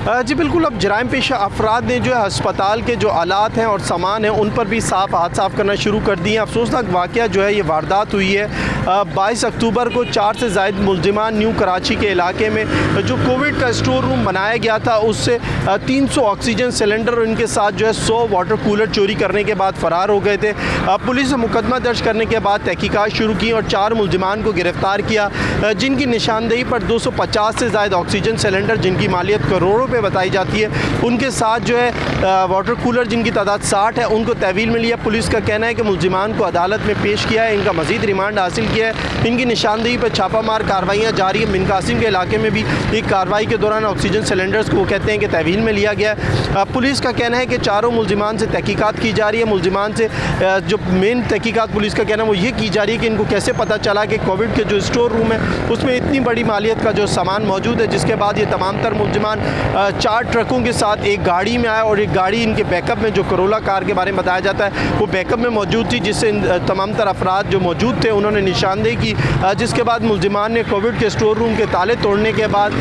जी बिल्कुल, अब जराइम पेशा अफराद ने जो है अस्पताल के जो आलात हैं और सामान हैं उन पर भी हाथ साफ़ करना शुरू कर दिए हैं। अफसोसनाक वाक़या जो है ये वारदात हुई है 22 अक्टूबर को 4 से ज़ायद मुल्ज़िमान न्यू कराची के इलाके में जो कोविड का स्टोर रूम बनाया गया था उससे 300 ऑक्सीजन सिलेंडर और इनके साथ जो है 100 वाटर कूलर चोरी करने के बाद फ़रार हो गए थे। पुलिस ने मुकदमा दर्ज करने के बाद तहकीकात शुरू की और 4 मुल्ज़िमान को गिरफ़्तार किया, जिनकी निशानदेही पर 250 से ज़ायद ऑक्सीजन सिलेंडर जिनकी मालियत करोड़ों पे बताई जाती है, उनके साथ जो है वाटर कूलर जिनकी तादाद 60 है उनको तहवील में लिया। पुलिस का कहना है कि मुल्ज़िमान को अदालत में पेश किया है, इनका मज़ीद रिमांड हासिल किया है। इनकी निशानदेही पर छापामार कार्रवाइयाँ जारी है। मिन कासिम के इलाके में भी एक कार्रवाई के दौरान ऑक्सीजन सिलेंडर्स को वो कहते हैं कि तहवील में लिया गया है। पुलिस का कहना है कि चारों मुल्ज़िमान से तहकीकात की जा रही है। मुल्ज़िमान से जो मेन तहकीकात पुलिस का कहना है वो ये की जा रही है कि इनको कैसे पता चला कि कोविड के जो स्टोर रूम है उसमें इतनी बड़ी मालियत का जो सामान मौजूद है, जिसके बाद ये तमाम तर मुल्ज़िमान 4 ट्रकों के साथ एक गाड़ी में आया और एक गाड़ी इनके बैकअप में, जो करोला कार के बारे में बताया जाता है, वो बैकअप में मौजूद थी, जिससे तमाम तर अफराद जो मौजूद थे उन्होंने निशानदेही की, जिसके बाद मुलजिमान ने कोविड के स्टोर रूम के ताले तोड़ने के बाद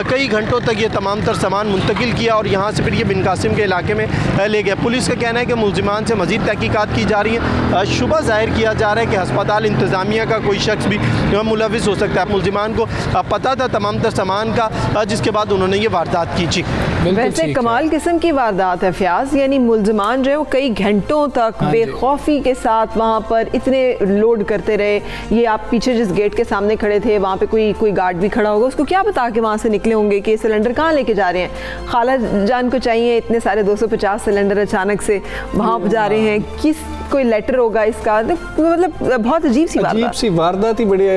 कई घंटों तक ये तमाम तर सामान मुंतकिल किया और यहाँ से फिर ये बिन कासिम के इलाके में ले गया। पुलिस का कहना है कि मुलजिमान से मज़ीद तहकीकात की जा रही है। शुबा जाहिर किया जा रहा है कि अस्पताल इंतज़ामिया का कोई शख्स भी मुलविस हो सकता है। मुलजिमान को पता था तमाम तर सामान का, जिसके बाद उन्होंने ये वारदात की। जी वैसे कमाल किस्म की वारदात है फयाज, यानी मुलजिमान जो है वो कई घंटों तक बेखौफी के साथ वहाँ पर इतने लोड करते रहे। ये आप पीछे जिस गेट के सामने खड़े थे वहाँ पे कोई गार्ड भी खड़ा होगा, उसको क्या पता कि वहाँ से निकले होंगे कि सिलेंडर कहाँ लेके जा रहे हैं। खाला जान को चाहिए इतने सारे 250 सिलेंडर अचानक से वहाँ जा रहे हैं, किस कोई लेटर होगा इसका, मतलब बहुत अजीब सी वारदात ही बड़ी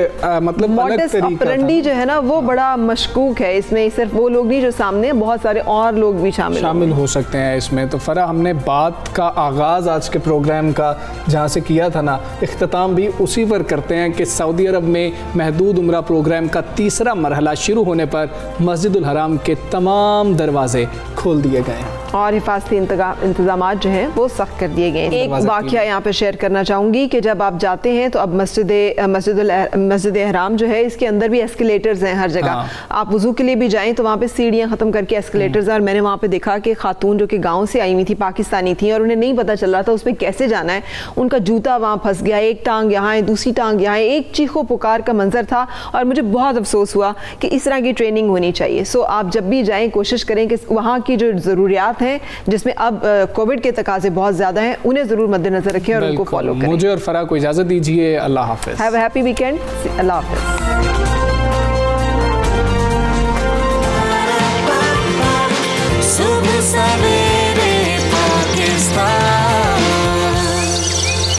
मतलब मॉडस ऑपरेंडी जो है ना वो बड़ा मशकूक है। इसमें सिर्फ वो लोग नहीं जो सामने, बहुत सारे और लोग भी शामिल हो सकते हैं इसमें। तो फरा हमने बात का आगाज़ आज के प्रोग्राम का जहाँ से किया था ना, इख्तिताम भी उसी पर करते हैं कि सऊदी अरब में महदूद उम्रा प्रोग्राम का तीसरा मरहला शुरू होने पर मस्जिदुल हराम के तमाम दरवाजे खोल दिए गए हैं और हिफाजती इंतजाम जो हैं वो सख्त कर दिए गए हैं। एक वाक़या यहाँ पे शेयर करना चाहूँगी कि जब आप जाते हैं तो अब मस्जिद हराम जो है इसके अंदर भी एस्केलेटर्स हैं हर जगह। आप वज़ू के लिए भी जाएं तो वहाँ पे सीढ़ियाँ ख़त्म करके एस्केलेटर्स हैं। और मैंने वहाँ पे देखा कि खातून जो कि गाँव से आई हुई थी, पाकिस्तानी थी, और उन्हें नहीं पता चल रहा था उस पर कैसे जाना है। उनका जूता वहाँ फंस गया, एक टांग यहाँ है, दूसरी टांग यहाँ है, एक चीखो पुकार का मंजर था। और मुझे बहुत अफसोस हुआ कि इस तरह की ट्रेनिंग होनी चाहिए। सो आप जब भी जाएँ कोशिश करें कि वहाँ की जो ज़रूरियात हैं जिसमें अब कोविड के तकाजे बहुत ज़्यादा हैं उन्हें ज़रूर मद्देनजर रखें और उनको फॉलो करें। मुझे और फरा को इजाज़त दीजिए। अल्लाह हाफ़िज़। Have a happy weekend. अल्लाह हाफ़िज़।